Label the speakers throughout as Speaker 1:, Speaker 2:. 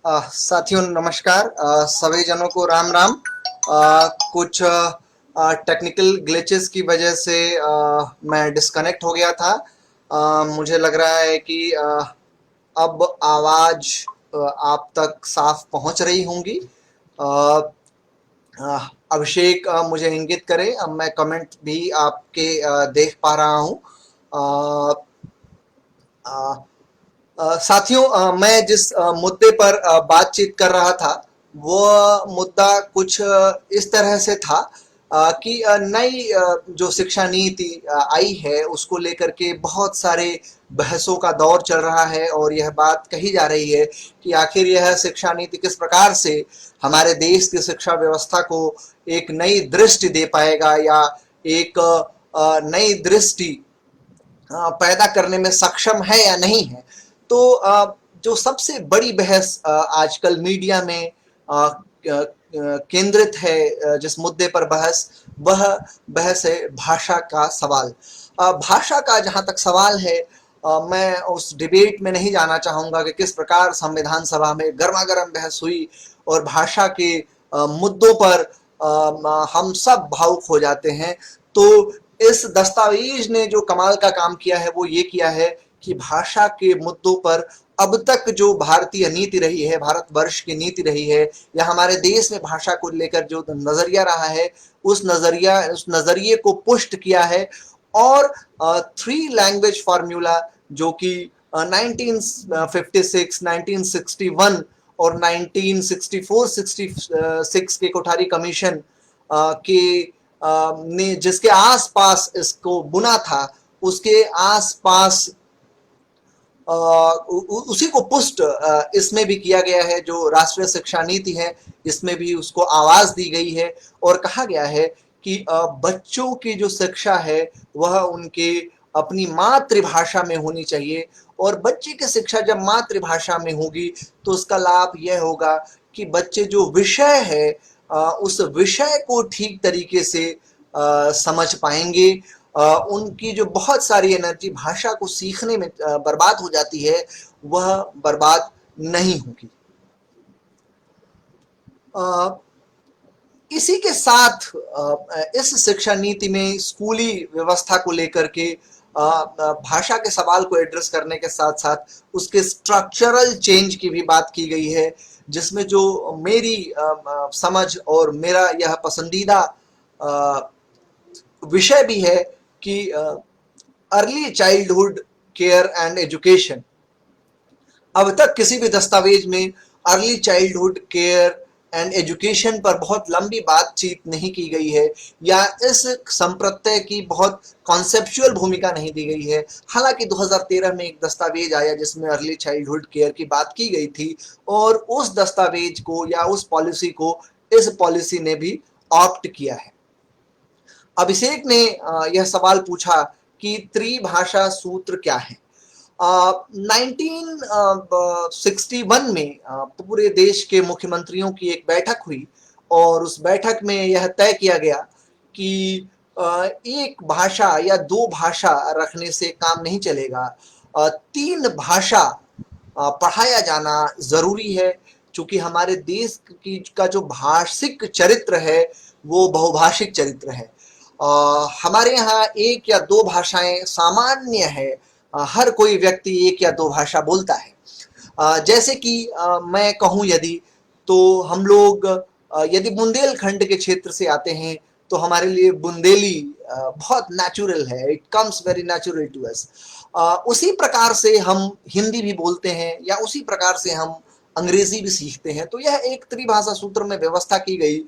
Speaker 1: साथियों नमस्कार। सभी जनों को राम राम। कुछ टेक्निकल ग्लिचेस की वजह से मैं डिस्कनेक्ट हो गया था। मुझे लग रहा है कि अब आवाज आप तक साफ पहुंच रही होंगी। अ, अभिषेक मुझे इंगित करे, अब मैं कमेंट भी आपके देख पा रहा हूँ। अ, अ, साथियों, मैं जिस मुद्दे पर बातचीत कर रहा था वो मुद्दा कुछ इस तरह से था कि नई जो शिक्षा नीति आई है उसको लेकर के बहुत सारे बहसों का दौर चल रहा है और यह बात कही जा रही है कि आखिर यह शिक्षा नीति किस प्रकार से हमारे देश की शिक्षा व्यवस्था को एक नई दृष्टि दे पाएगा या एक नई दृष्टि पैदा करने में सक्षम है या नहीं है। तो जो सबसे बड़ी बहस आजकल मीडिया में केंद्रित है, जिस मुद्दे पर बहस, वह बहस है भाषा का सवाल। भाषा का जहां तक सवाल है, मैं उस डिबेट में नहीं जाना चाहूंगा कि किस प्रकार संविधान सभा में गर्मागर्म बहस हुई और भाषा के मुद्दों पर हम सब भावुक हो जाते हैं। तो इस दस्तावेज ने जो कमाल का काम किया है वो ये किया है कि भाषा के मुद्दों पर अब तक जो भारतीय नीति रही है, भारतवर्ष की नीति रही है या हमारे देश में भाषा को लेकर जो नजरिया रहा है, उस नजरिए को पुष्ट किया है। और थ्री लैंग्वेज फॉर्मूला जो कि 1956, 1961 और 1964-66 के कोठारी कमीशन के ने जिसके आसपास इसको बुना था, उसके आसपास उसी को पुष्ट इसमें भी किया गया है। जो राष्ट्रीय शिक्षा नीति है इसमें भी उसको आवाज दी गई है और कहा गया है कि बच्चों की जो शिक्षा है वह उनके अपनी मातृभाषा में होनी चाहिए। और बच्चे की शिक्षा जब मातृभाषा में होगी तो उसका लाभ यह होगा कि बच्चे जो विषय है उस विषय को ठीक तरीके से समझ पाएंगे। उनकी जो बहुत सारी एनर्जी भाषा को सीखने में बर्बाद हो जाती है वह बर्बाद नहीं होगी। इसी के साथ इस शिक्षा नीति में स्कूली व्यवस्था को लेकर के भाषा के सवाल को एड्रेस करने के साथ साथ उसके स्ट्रक्चरल चेंज की भी बात की गई है, जिसमें जो मेरी समझ और मेरा यह पसंदीदा विषय भी है कि early childhood care and education. अब तक किसी भी दस्तावेज में early childhood care and education पर बहुत लंबी बातचीत नहीं की गई है या इस संप्रत्यय की बहुत कॉन्सेप्चुअल भूमिका नहीं दी गई है। हालांकि 2013 में एक दस्तावेज आया जिसमें अर्ली चाइल्डहुड केयर की बात की गई थी और उस दस्तावेज को या उस पॉलिसी को इस पॉलिसी ने भी ऑप्ट किया है। अभिषेक ने यह सवाल पूछा कि त्रिभाषा सूत्र क्या है। 1961 में पूरे देश के मुख्यमंत्रियों की एक बैठक हुई और उस बैठक में यह तय किया गया कि एक भाषा या दो भाषा रखने से काम नहीं चलेगा, तीन भाषा पढ़ाया जाना जरूरी है। क्योंकि हमारे देश की का जो भाषिक चरित्र है वो बहुभाषिक चरित्र है। हमारे यहाँ एक या दो भाषाएं सामान्य है, हर कोई व्यक्ति एक या दो भाषा बोलता है। जैसे कि मैं कहूँ यदि, तो हम लोग यदि बुंदेलखंड के क्षेत्र से आते हैं तो हमारे लिए बुंदेली बहुत नेचुरल है, it comes very natural to us. उसी प्रकार से हम हिंदी भी बोलते हैं या उसी प्रकार से हम अंग्रेजी भी सीखते हैं। तो यह एक त्रिभाषा सूत्र में व्यवस्था की गई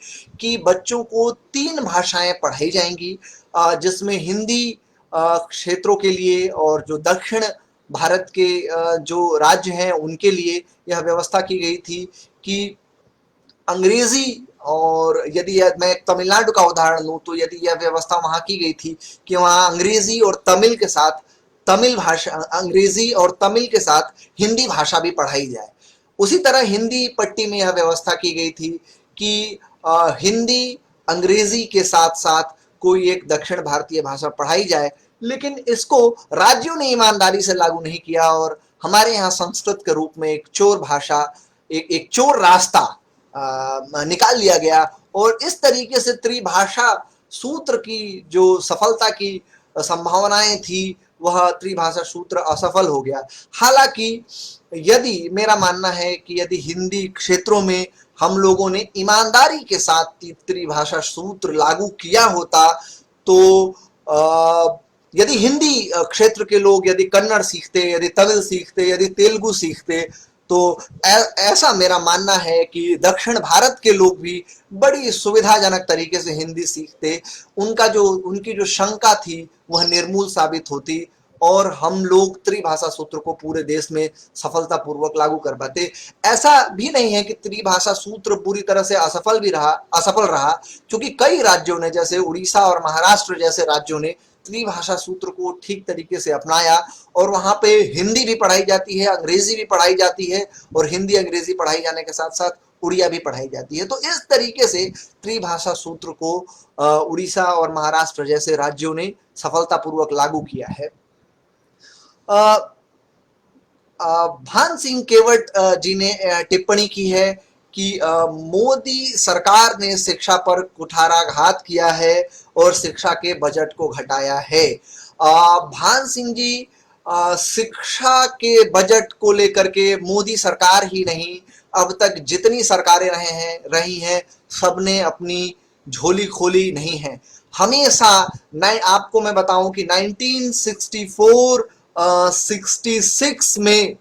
Speaker 1: कि बच्चों को तीन भाषाएं पढ़ाई जाएंगी, जिसमें हिंदी क्षेत्रों के लिए और जो दक्षिण भारत के जो राज्य हैं उनके लिए यह व्यवस्था की गई थी कि अंग्रेजी, और यदि मैं तमिलनाडु का उदाहरण लूं तो यदि यह व्यवस्था वहां की गई थी कि वहां अंग्रेजी और तमिल के साथ तमिल भाषा, अंग्रेजी और तमिल के साथ हिंदी भाषा भी पढ़ाई जाए। उसी तरह हिंदी पट्टी में यह व्यवस्था की गई थी कि हिंदी अंग्रेजी के साथ साथ कोई एक दक्षिण भारतीय भाषा पढ़ाई जाए। लेकिन इसको राज्यों ने ईमानदारी से लागू नहीं किया और हमारे यहाँ संस्कृत के रूप में एक चोर भाषा एक चोर रास्ता निकाल लिया गया और इस तरीके से त्रिभाषा सूत्र की जो सफलता की संभावनाएं थी वह त्रिभाषा सूत्र असफल हो गया। हालांकि यदि मेरा मानना है कि यदि हिंदी क्षेत्रों में हम लोगों ने ईमानदारी के साथ त्रिभाषा सूत्र लागू किया होता तो यदि हिंदी क्षेत्र के लोग यदि कन्नड़ सीखते, यदि तमिल सीखते, यदि तेलुगु सीखते तो ऐसा मेरा मानना है कि दक्षिण भारत के लोग भी बड़ी सुविधाजनक तरीके से हिंदी सीखते। उनकी जो शंका थी वह निर्मूल साबित होती और हम लोग त्रिभाषा सूत्र को पूरे देश में सफलतापूर्वक लागू कर पाते। ऐसा भी नहीं है कि त्रिभाषा सूत्र पूरी तरह से असफल रहा, क्योंकि कई राज्यों ने जैसे उड़ीसा और महाराष्ट्र जैसे राज्यों ने त्रिभाषा सूत्र को ठीक तरीके से अपनाया और वहां पे हिंदी भी पढ़ाई जाती है, अंग्रेजी भी पढ़ाई जाती है और हिंदी अंग्रेजी पढ़ाई जाने के साथ साथ उड़िया भी पढ़ाई जाती है। तो इस तरीके से त्रिभाषा सूत्र को उड़ीसा और महाराष्ट्र जैसे राज्यों ने सफलतापूर्वक लागू किया है। भान सिंह केवट जी ने टिप्पणी की है कि मोदी सरकार ने शिक्षा पर कुठाराघात किया है और शिक्षा के बजट को घटाया है। भान सिंह जी, शिक्षा के बजट को लेकर के मोदी सरकार ही नहीं, अब तक जितनी सरकारें रही हैं सबने अपनी झोली खोली नहीं है। हमेशा आपको मैं बताऊं कि 1964 66 में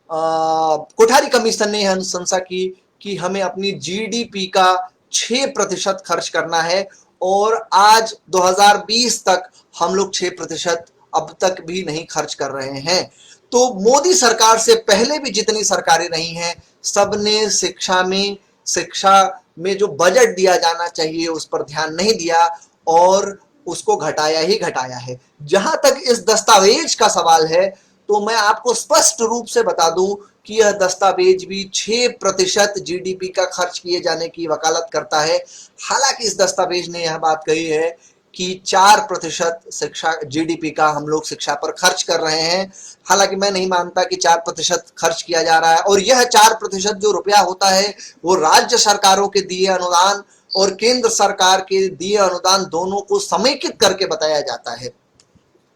Speaker 1: कोठारी कमीशन ने यह अनुशंसा की कि हमें अपनी जीडीपी का 6% खर्च करना है और आज 2020 तक हम लोग 6% अब तक भी नहीं खर्च कर रहे हैं। तो मोदी सरकार से पहले भी जितनी सरकारें रही हैं सबने शिक्षा में जो बजट दिया जाना चाहिए उस पर ध्यान नहीं दिया और उसको घटाया ही घटाया है। जहां तक इस दस्तावेज का सवाल है तो मैं आपको स्पष्ट रूप से बता दूं कि यह दस्तावेज भी 6% जीडीपी का खर्च किए जाने की वकालत करता है। हालांकि इस दस्तावेज ने यह बात कही है कि 4% शिक्षा जीडीपी का हम लोग शिक्षा पर खर्च कर रहे हैं। हालांकि मैं नहीं मानता कि 4% खर्च किया जा रहा है और यह 4% जो रुपया होता है वो राज्य सरकारों के दिए अनुदान और केंद्र सरकार के दिए अनुदान दोनों को समेकित करके बताया जाता है।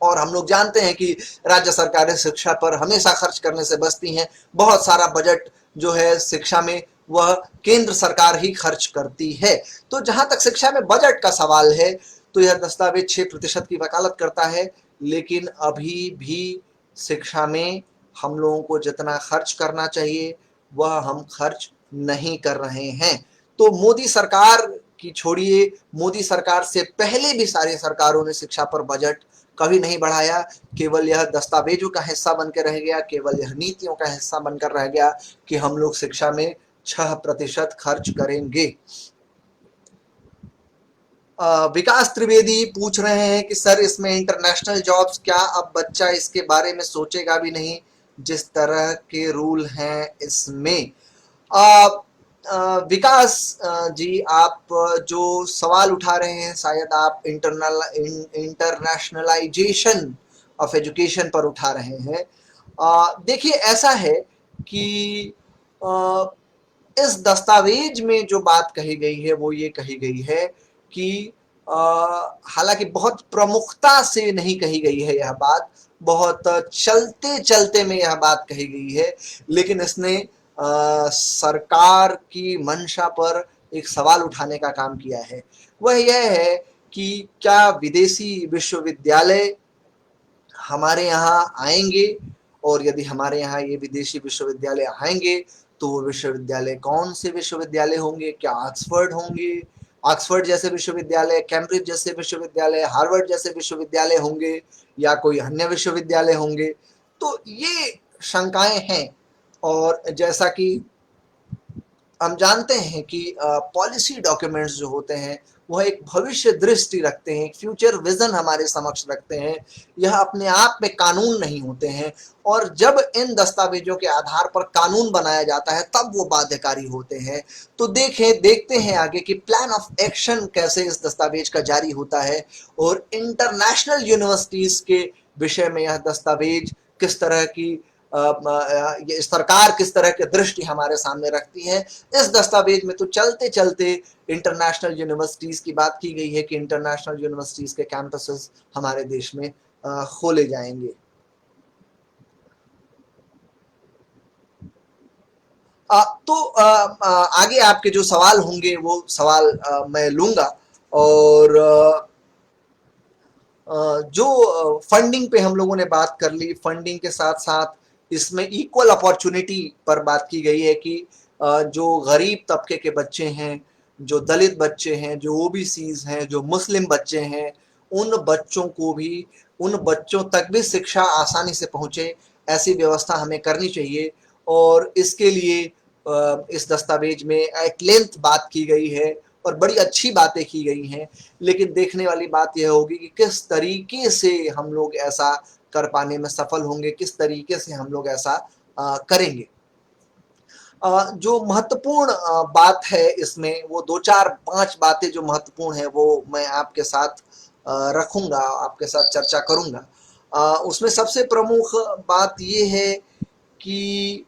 Speaker 1: और हम लोग जानते हैं कि राज्य सरकारें शिक्षा पर हमेशा खर्च करने से बचती हैं। बहुत सारा बजट जो है शिक्षा में वह केंद्र सरकार ही खर्च करती है। तो जहां तक शिक्षा में बजट का सवाल है तो यह दस्तावेज 6% की वकालत करता है, लेकिन अभी भी शिक्षा में हम लोगों को जितना खर्च करना चाहिए वह हम खर्च नहीं कर रहे हैं। तो मोदी सरकार की छोड़िए, मोदी सरकार से पहले भी सारी सरकारों ने शिक्षा पर बजट कभी नहीं बढ़ाया। केवल यह दस्तावेजों का हिस्सा बनकर रह गया, केवल यह नीतियों का हिस्सा बनकर रह गया कि हम लोग शिक्षा में 6% खर्च करेंगे। विकास त्रिवेदी पूछ रहे हैं कि सर इसमें इंटरनेशनल जॉब्स, क्या अब बच्चा इसके बारे में सोचेगा भी नहीं जिस तरह के रूल हैं इसमें? विकास जी, आप जो सवाल उठा रहे हैं शायद आप इंटरनेशनलाइजेशन ऑफ एजुकेशन पर उठा रहे हैं। देखिए, ऐसा है कि इस दस्तावेज में जो बात कही गई है वो ये कही गई है कि हालांकि बहुत प्रमुखता से नहीं कही गई है यह बात, बहुत चलते चलते में यह बात कही गई है, लेकिन इसने सरकार की मंशा पर एक सवाल उठाने का काम किया है। वह यह है कि क्या विदेशी विश्वविद्यालय हमारे यहाँ आएंगे और यदि हमारे यहाँ ये विदेशी विश्वविद्यालय आएंगे तो वो विश्वविद्यालय कौन से विश्वविद्यालय होंगे? क्या ऑक्सफोर्ड होंगे, ऑक्सफोर्ड जैसे विश्वविद्यालय, कैम्ब्रिज जैसे विश्वविद्यालय, हार्वर्ड जैसे विश्वविद्यालय होंगे या कोई अन्य विश्वविद्यालय होंगे? तो ये शंकाएं हैं। और जैसा कि हम जानते हैं कि पॉलिसी डॉक्यूमेंट्स जो होते हैं वह एक भविष्य दृष्टि रखते हैं, फ्यूचर विजन हमारे समक्ष रखते हैं। यह अपने आप में कानून नहीं होते हैं और जब इन दस्तावेजों के आधार पर कानून बनाया जाता है तब वो बाध्यकारी होते हैं। तो देखते हैं आगे कि प्लान ऑफ एक्शन कैसे इस दस्तावेज का जारी होता है और इंटरनेशनल यूनिवर्सिटीज के विषय में यह दस्तावेज किस तरह की ये सरकार किस तरह की दृष्टि हमारे सामने रखती है। इस दस्तावेज में तो चलते चलते इंटरनेशनल यूनिवर्सिटीज की बात की गई है कि इंटरनेशनल यूनिवर्सिटीज के कैंपसेस हमारे देश में खोले जाएंगे। तो आगे आपके जो सवाल होंगे वो सवाल मैं लूंगा। और जो फंडिंग पे हम लोगों ने बात कर ली, फंडिंग के साथ साथ इसमें इक्वल अपॉर्चुनिटी पर बात की गई है कि जो गरीब तबके के बच्चे हैं, जो दलित बच्चे हैं, जो ओबीसीज हैं, जो मुस्लिम बच्चे हैं, उन बच्चों को भी, उन बच्चों तक भी शिक्षा आसानी से पहुंचे, ऐसी व्यवस्था हमें करनी चाहिए। और इसके लिए इस दस्तावेज में एट लेंथ बात की गई है और बड़ी अच्छी बातें की गई हैं। लेकिन देखने वाली बात यह होगी कि किस तरीके से हम लोग ऐसा कर पाने में सफल होंगे, किस तरीके से हम लोग ऐसा करेंगे। जो महत्वपूर्ण बात है इसमें, वो 2-4-5 बातें जो महत्वपूर्ण है वो मैं आपके साथ रखूंगा, आपके साथ चर्चा करूंगा। उसमें सबसे प्रमुख बात ये है कि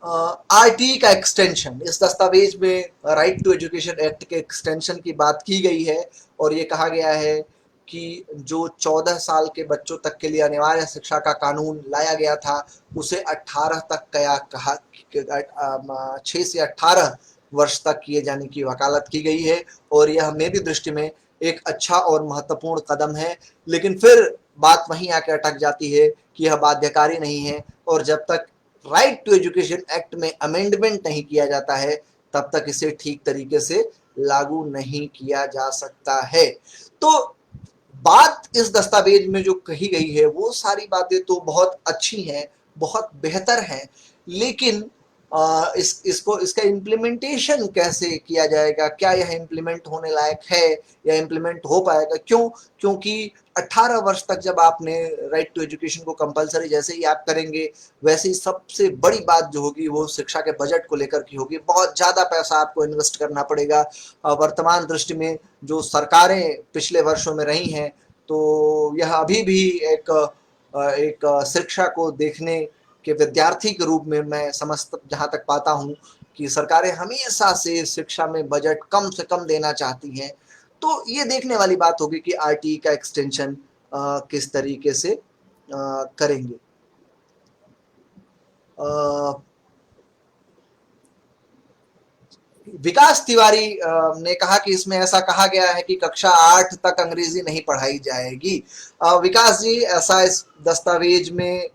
Speaker 1: आरटीई का एक्सटेंशन, इस दस्तावेज में राइट टू एजुकेशन एक्ट के एक्सटेंशन की बात की गई है और ये कहा गया है कि जो 14 साल के बच्चों तक के लिए अनिवार्य शिक्षा का कानून लाया गया था उसे 18 तक कहा 6 से 18 वर्ष तक किए जाने की वकालत की गई है। और यह मेरी दृष्टि में एक अच्छा और महत्वपूर्ण कदम है। लेकिन फिर बात वहीं आके अटक जाती है कि यह बाध्यकारी नहीं है और जब तक राइट टू एजुकेशन एक्ट में अमेंडमेंट नहीं किया जाता है तब तक इसे ठीक तरीके से लागू नहीं किया जा सकता है। तो बात इस दस्तावेज में जो कही गई है वो सारी बातें तो बहुत अच्छी हैं, बहुत बेहतर हैं। लेकिन इसका इम्प्लीमेंटेशन कैसे किया जाएगा, क्या यह इम्प्लीमेंट होने लायक है या इम्प्लीमेंट हो पाएगा? क्योंकि 18 वर्ष तक जब आपने राइट टू एजुकेशन को कंपलसरी जैसे ही आप करेंगे, वैसे ही सबसे बड़ी बात जो होगी वो शिक्षा के बजट को लेकर की होगी। बहुत ज़्यादा पैसा आपको इन्वेस्ट करना पड़ेगा। वर्तमान दृष्टि में जो सरकारें पिछले वर्षों में रही हैं, तो यह अभी भी एक शिक्षा को देखने के विद्यार्थी के रूप में मैं जहाँ तक पाता हूँ कि सरकारें हमेशा से शिक्षा में बजट कम से कम देना चाहती हैं। तो ये देखने वाली बात होगी कि आरटीई का एक्सटेंशन किस तरीके से करेंगे। विकास तिवारी ने कहा कि इसमें ऐसा कहा गया है कि कक्षा 8 तक अंग्रेजी नहीं पढ़ाई जाएगी। विकास जी, ऐसा इस दस्तावेज में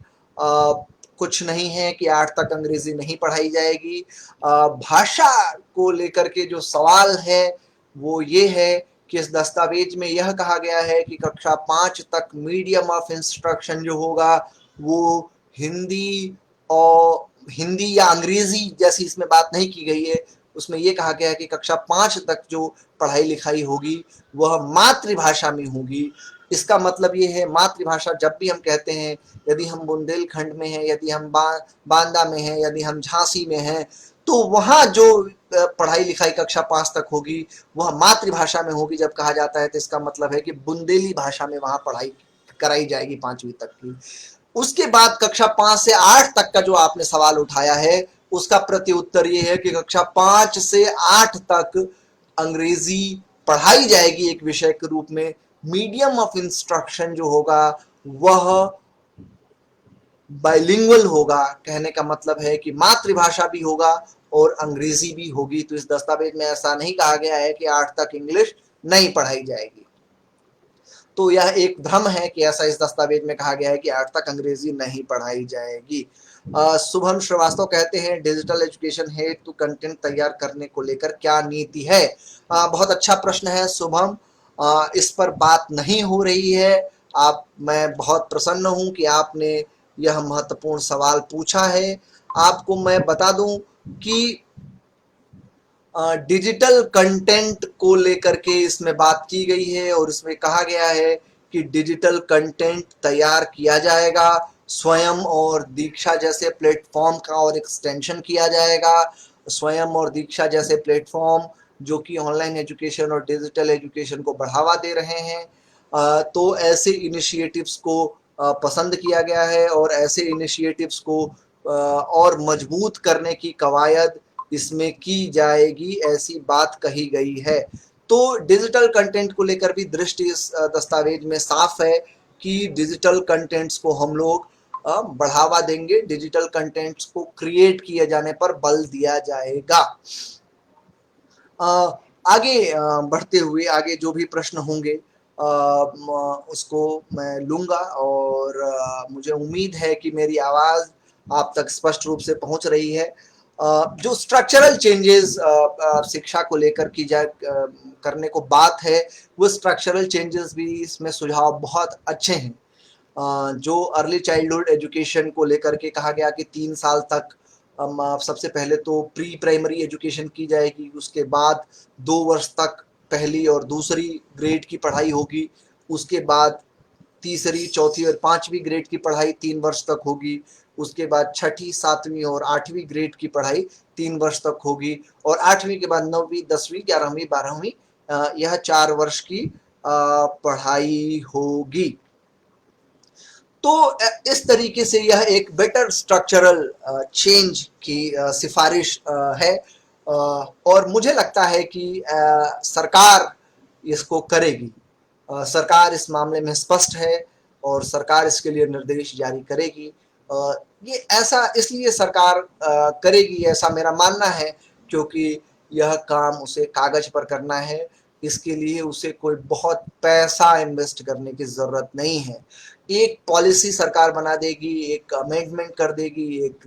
Speaker 1: कुछ नहीं है कि 8 तक अंग्रेजी नहीं पढ़ाई जाएगी। भाषा को लेकर के जो सवाल है वो ये है कि इस दस्तावेज में यह कहा गया है कि कक्षा 5 तक मीडियम ऑफ इंस्ट्रक्शन जो होगा वो हिंदी और हिंदी या अंग्रेजी जैसी इसमें बात नहीं की गई है। उसमें यह कहा गया है कि कक्षा 5 तक जो पढ़ाई लिखाई होगी वह मातृभाषा में होगी। इसका मतलब ये है, मातृभाषा जब भी हम कहते हैं, यदि हम बुंदेलखंड में हैं, यदि हम बांदा में हैं, यदि हम झांसी में हैं, तो वहाँ जो पढ़ाई लिखाई कक्षा 5 तक होगी वह मातृभाषा में होगी। जब कहा जाता है तो इसका मतलब है कि बुंदेली भाषा में वहाँ पढ़ाई कराई जाएगी 5वीं तक की। उसके बाद कक्षा 5 से 8 तक का जो आपने सवाल उठाया है उसका प्रति उत्तर ये है कि कक्षा 5 से 8 तक अंग्रेजी पढ़ाई जाएगी एक विषय के रूप में। मीडियम ऑफ इंस्ट्रक्शन जो होगा वह बाइलिंगुअल होगा। कहने का मतलब है कि मातृभाषा भी होगा और अंग्रेजी भी होगी। तो इस दस्तावेज में ऐसा नहीं कहा गया है कि 8 तक इंग्लिश नहीं पढ़ाई जाएगी। तो यह एक भ्रम है कि ऐसा इस दस्तावेज में कहा गया है कि 8 तक अंग्रेजी नहीं पढ़ाई जाएगी। शुभम श्रीवास्तव कहते हैं डिजिटल एजुकेशन हेतु कंटेंट तैयार करने को लेकर क्या नीति है? बहुत अच्छा प्रश्न है शुभम। इस पर बात नहीं हो रही है। मैं बहुत प्रसन्न हूं कि आपने यह महत्वपूर्ण सवाल पूछा है। आपको मैं बता दूं कि डिजिटल कंटेंट को लेकर के इसमें बात की गई है और इसमें कहा गया है कि डिजिटल कंटेंट तैयार किया जाएगा। स्वयं और दीक्षा जैसे प्लेटफॉर्म का और एक्सटेंशन किया जाएगा। स्वयं और दीक्षा जैसे प्लेटफॉर्म जो कि ऑनलाइन एजुकेशन और डिजिटल एजुकेशन को बढ़ावा दे रहे हैं, तो ऐसे इनिशिएटिव्स को पसंद किया गया है और ऐसे इनिशिएटिव्स को और मजबूत करने की कवायद इसमें की जाएगी, ऐसी बात कही गई है। तो डिजिटल कंटेंट को लेकर भी दृष्टि इस दस्तावेज में साफ है कि डिजिटल कंटेंट्स को हम लोग बढ़ावा देंगे, डिजिटल कंटेंट्स को क्रिएट किए जाने पर बल दिया जाएगा। आगे बढ़ते हुए आगे जो भी प्रश्न होंगे उसको मैं लूँगा और मुझे उम्मीद है कि मेरी आवाज़ आप तक स्पष्ट रूप से पहुँच रही है। जो स्ट्रक्चरल चेंजेस शिक्षा को लेकर की जा करने को बात है, वो स्ट्रक्चरल चेंजेस भी इसमें सुझाव बहुत अच्छे हैं। जो अर्ली चाइल्डहुड एजुकेशन को लेकर के कहा गया कि 3 साल तक सबसे पहले तो प्री प्राइमरी एजुकेशन की जाएगी, उसके बाद 2 वर्ष तक पहली और दूसरी ग्रेड की पढ़ाई होगी, उसके बाद तीसरी, चौथी और 5वीं ग्रेड की पढ़ाई 3 वर्ष तक होगी, उसके बाद छठी, 7वीं और 8वीं ग्रेड की पढ़ाई 3 वर्ष तक होगी और 8वीं के बाद 9वीं, 10वीं, 11वीं, 12वीं यह 4 वर्ष की पढ़ाई होगी। तो इस तरीके से यह एक बेटर स्ट्रक्चरल चेंज की सिफारिश है और मुझे लगता है कि सरकार इसको करेगी। सरकार इस मामले में स्पष्ट है और सरकार इसके लिए निर्देश जारी करेगी। ये ऐसा इसलिए सरकार करेगी ऐसा मेरा मानना है क्योंकि यह काम उसे कागज पर करना है, इसके लिए उसे कोई बहुत पैसा इन्वेस्ट करने की ज़रूरत नहीं है। एक पॉलिसी सरकार बना देगी, एक अमेंडमेंट कर देगी, एक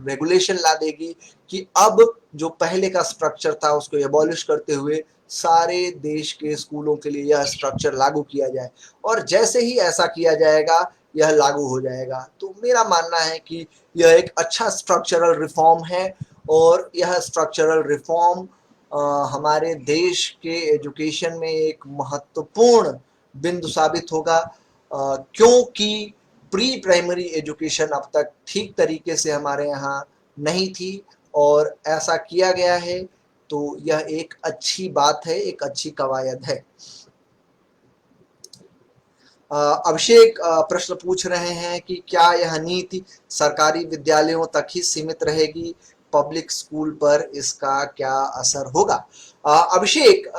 Speaker 1: रेगुलेशन ला देगी कि अब जो पहले का स्ट्रक्चर था उसको एबॉलिश करते हुए सारे देश के स्कूलों के लिए यह स्ट्रक्चर लागू किया जाए और जैसे ही ऐसा किया जाएगा यह लागू हो जाएगा। तो मेरा मानना है कि यह एक अच्छा स्ट्रक्चरल रिफॉर्म है और यह स्ट्रक्चरल रिफॉर्म हमारे देश के एजुकेशन में एक महत्वपूर्ण बिंदु साबित होगा क्योंकि प्री प्राइमरी एजुकेशन अब तक ठीक तरीके से हमारे यहाँ नहीं थी और ऐसा किया गया है, तो यह एक अच्छी बात है, एक अच्छी कवायद है। अभिषेक प्रश्न पूछ रहे हैं कि क्या यह नीति सरकारी विद्यालयों तक ही सीमित रहेगी, पब्लिक स्कूल पर इसका क्या असर होगा? अभिषेक,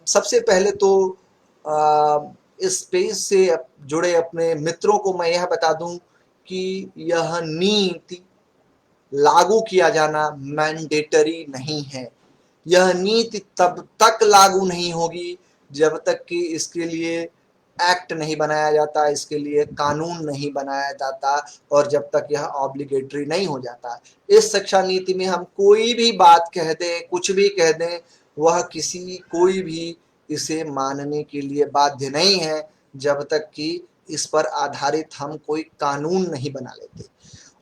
Speaker 1: सबसे पहले तो इस पेज से जुड़े अपने मित्रों को मैं यह बता दूं कि यह नीति लागू किया जाना मैंडेटरी नहीं है। यह नीति तब तक लागू नहीं होगी जब तक कि इसके लिए एक्ट नहीं बनाया जाता, इसके लिए कानून नहीं बनाया जाता और जब तक यह ऑब्लिगेटरी नहीं हो जाता। इस शिक्षा नीति में हम कोई भी बात कह दें, कुछ भी कह दें, वह कोई भी इसे मानने के लिए बाध्य नहीं है जब तक कि इस पर आधारित हम कोई कानून नहीं बना लेते।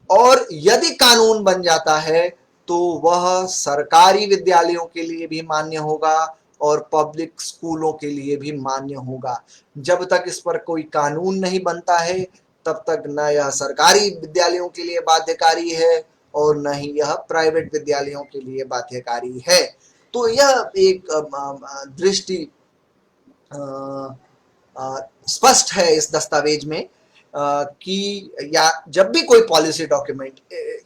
Speaker 1: और यदि कानून बन जाता है तो वह सरकारी विद्यालयों के लिए भी मान्य होगा और पब्लिक स्कूलों के लिए भी मान्य होगा। जब तक इस पर कोई कानून नहीं बनता है तब तक न यह सरकारी विद्यालयों के लिए बाध्यकारी है और न ही यह प्राइवेट विद्यालयों के लिए बाध्यकारी है। तो यह एक दृष्टि स्पष्ट है इस दस्तावेज में कि या जब भी कोई पॉलिसी डॉक्यूमेंट,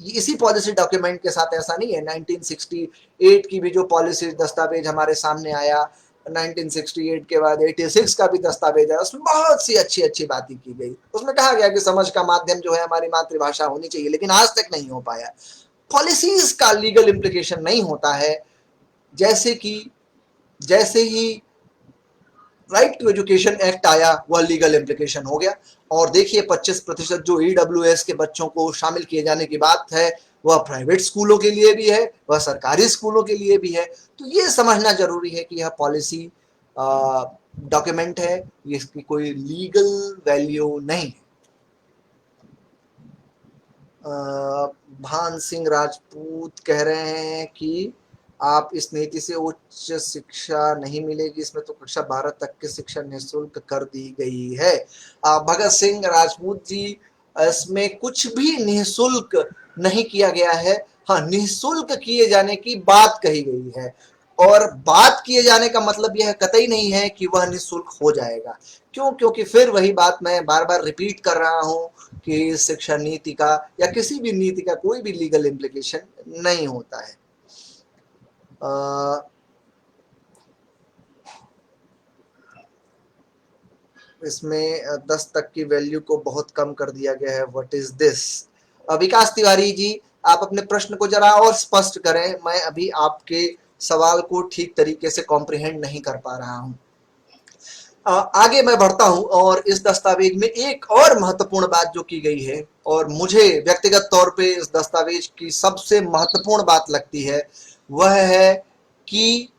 Speaker 1: इसी पॉलिसी डॉक्यूमेंट के साथ ऐसा नहीं है, 1968 की भी जो पॉलिसी दस्तावेज हमारे सामने आया, 1968 के बाद 86 का भी दस्तावेज है, उसमें बहुत सी अच्छी अच्छी बातें की गई। उसमें कहा गया कि समझ का माध्यम जो है हमारी मातृभाषा होनी चाहिए, लेकिन आज तक नहीं हो पाया। पॉलिसीज का लीगल इम्प्लीकेशन नहीं होता है। जैसे ही राइट टू एजुकेशन एक्ट आया वह लीगल इम्प्लीकेशन हो गया और देखिए 25% जो EWS के बच्चों को शामिल किए जाने की बात है वह प्राइवेट स्कूलों के लिए भी है, वह सरकारी स्कूलों के लिए भी है। तो ये समझना जरूरी है कि यह पॉलिसी डॉक्यूमेंट है, इसकी कोई लीगल वैल्यू नहीं है। भान सिंह राजपूत कह रहे हैं कि आप इस नीति से उच्च शिक्षा नहीं मिलेगी, इसमें तो कक्षा 12 तक की शिक्षा निःशुल्क कर दी गई है। भगत सिंह राजपूत जी, इसमें कुछ भी निःशुल्क नहीं किया गया है। हाँ, निःशुल्क किए जाने की बात कही गई है। और बात किए जाने का मतलब यह कतई नहीं है कि वह निःशुल्क हो जाएगा। क्यों? क्योंकि फिर वही बात मैं बार बार रिपीट कर रहा हूं कि शिक्षा नीति का या किसी भी नीति का कोई भी लीगल इम्प्लीकेशन नहीं होता है। इसमें 10 तक की वैल्यू को बहुत कम कर दिया गया है। What is this? Vikas Tiwari ji, आप अपने प्रश्न को जरा और स्पष्ट करें, मैं अभी आपके सवाल को ठीक तरीके से कॉम्प्रिहेंड नहीं कर पा रहा हूं। आगे मैं बढ़ता हूं और इस दस्तावेज में एक और महत्वपूर्ण बात जो की गई है और मुझे व्यक्तिगत तौर पे इस दस्तावेज की सबसे महत्वपूर्ण बात लगती है, वह है कि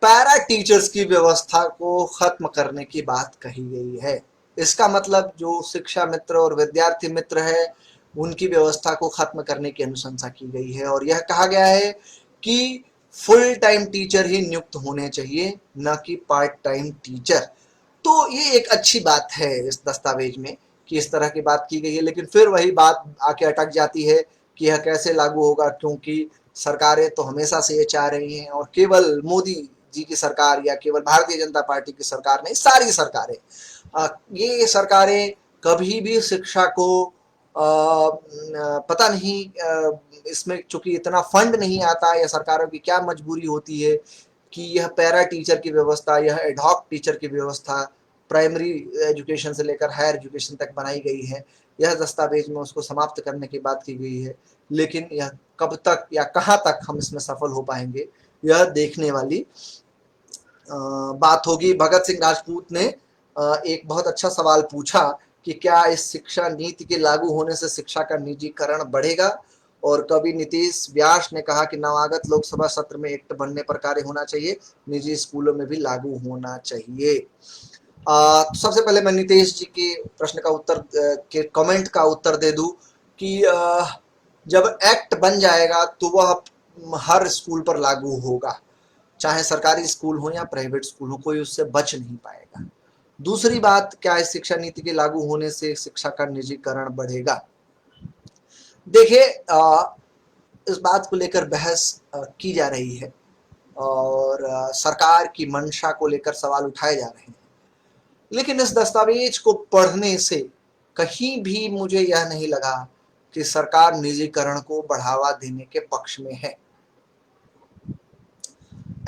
Speaker 1: पैरा टीचर्स की व्यवस्था को खत्म करने की बात कही गई है। इसका मतलब जो शिक्षा मित्र और विद्यार्थी मित्र है, उनकी व्यवस्था को खत्म करने की अनुशंसा की गई है और यह कहा गया है कि फुल टाइम टीचर ही नियुक्त होने चाहिए, न कि पार्ट टाइम टीचर। तो ये एक अच्छी बात है इस दस्तावेज में कि इस तरह की बात की गई है, लेकिन फिर वही बात आके अटक जाती है कि यह कैसे लागू होगा, क्योंकि सरकारें तो हमेशा से ये चाह रही हैं और केवल मोदी जी की सरकार या केवल भारतीय जनता पार्टी की सरकार नहीं, सारी सरकारें, ये सरकारें कभी भी शिक्षा को पता नहीं, इसमें चूंकि इतना फंड नहीं आता या सरकारों की क्या मजबूरी होती है कि यह पैरा टीचर की व्यवस्था, यह एडहॉक टीचर की व्यवस्था प्राइमरी एजुकेशन से लेकर हायर एजुकेशन तक बनाई गई है। यह दस्तावेज में उसको समाप्त करने की बात की गई है, लेकिन यह कब तक या कहां तक हम इसमें सफल हो पाएंगे, यह देखने वाली बात होगी। भगत सिंह राजपूत ने एक बहुत अच्छा सवाल पूछा कि क्या इस शिक्षा नीति के लागू होने से शिक्षा का निजीकरण बढ़ेगा, और कवि नीतीश व्यास ने कहा कि नवागत लोकसभा सत्र में एक्ट बनने पर कार्य होना चाहिए, निजी स्कूलों में भी लागू होना चाहिए। तो सबसे पहले मैं नीतीश जी के प्रश्न का उत्तर के कमेंट का उत्तर दे दूं कि जब एक्ट बन जाएगा तो वह हर स्कूल पर लागू होगा, चाहे सरकारी स्कूल हो या प्राइवेट स्कूल हो, कोई उससे बच नहीं पाएगा। दूसरी बात, क्या इस शिक्षा नीति के लागू होने से शिक्षा का निजीकरण बढ़ेगा? देखिए, इस बात को लेकर बहस की जा रही है और सरकार की मंशा को लेकर सवाल उठाए जा रहे हैं, लेकिन इस दस्तावेज को पढ़ने से कहीं भी मुझे यह नहीं लगा कि सरकार निजीकरण को बढ़ावा देने के पक्ष में है।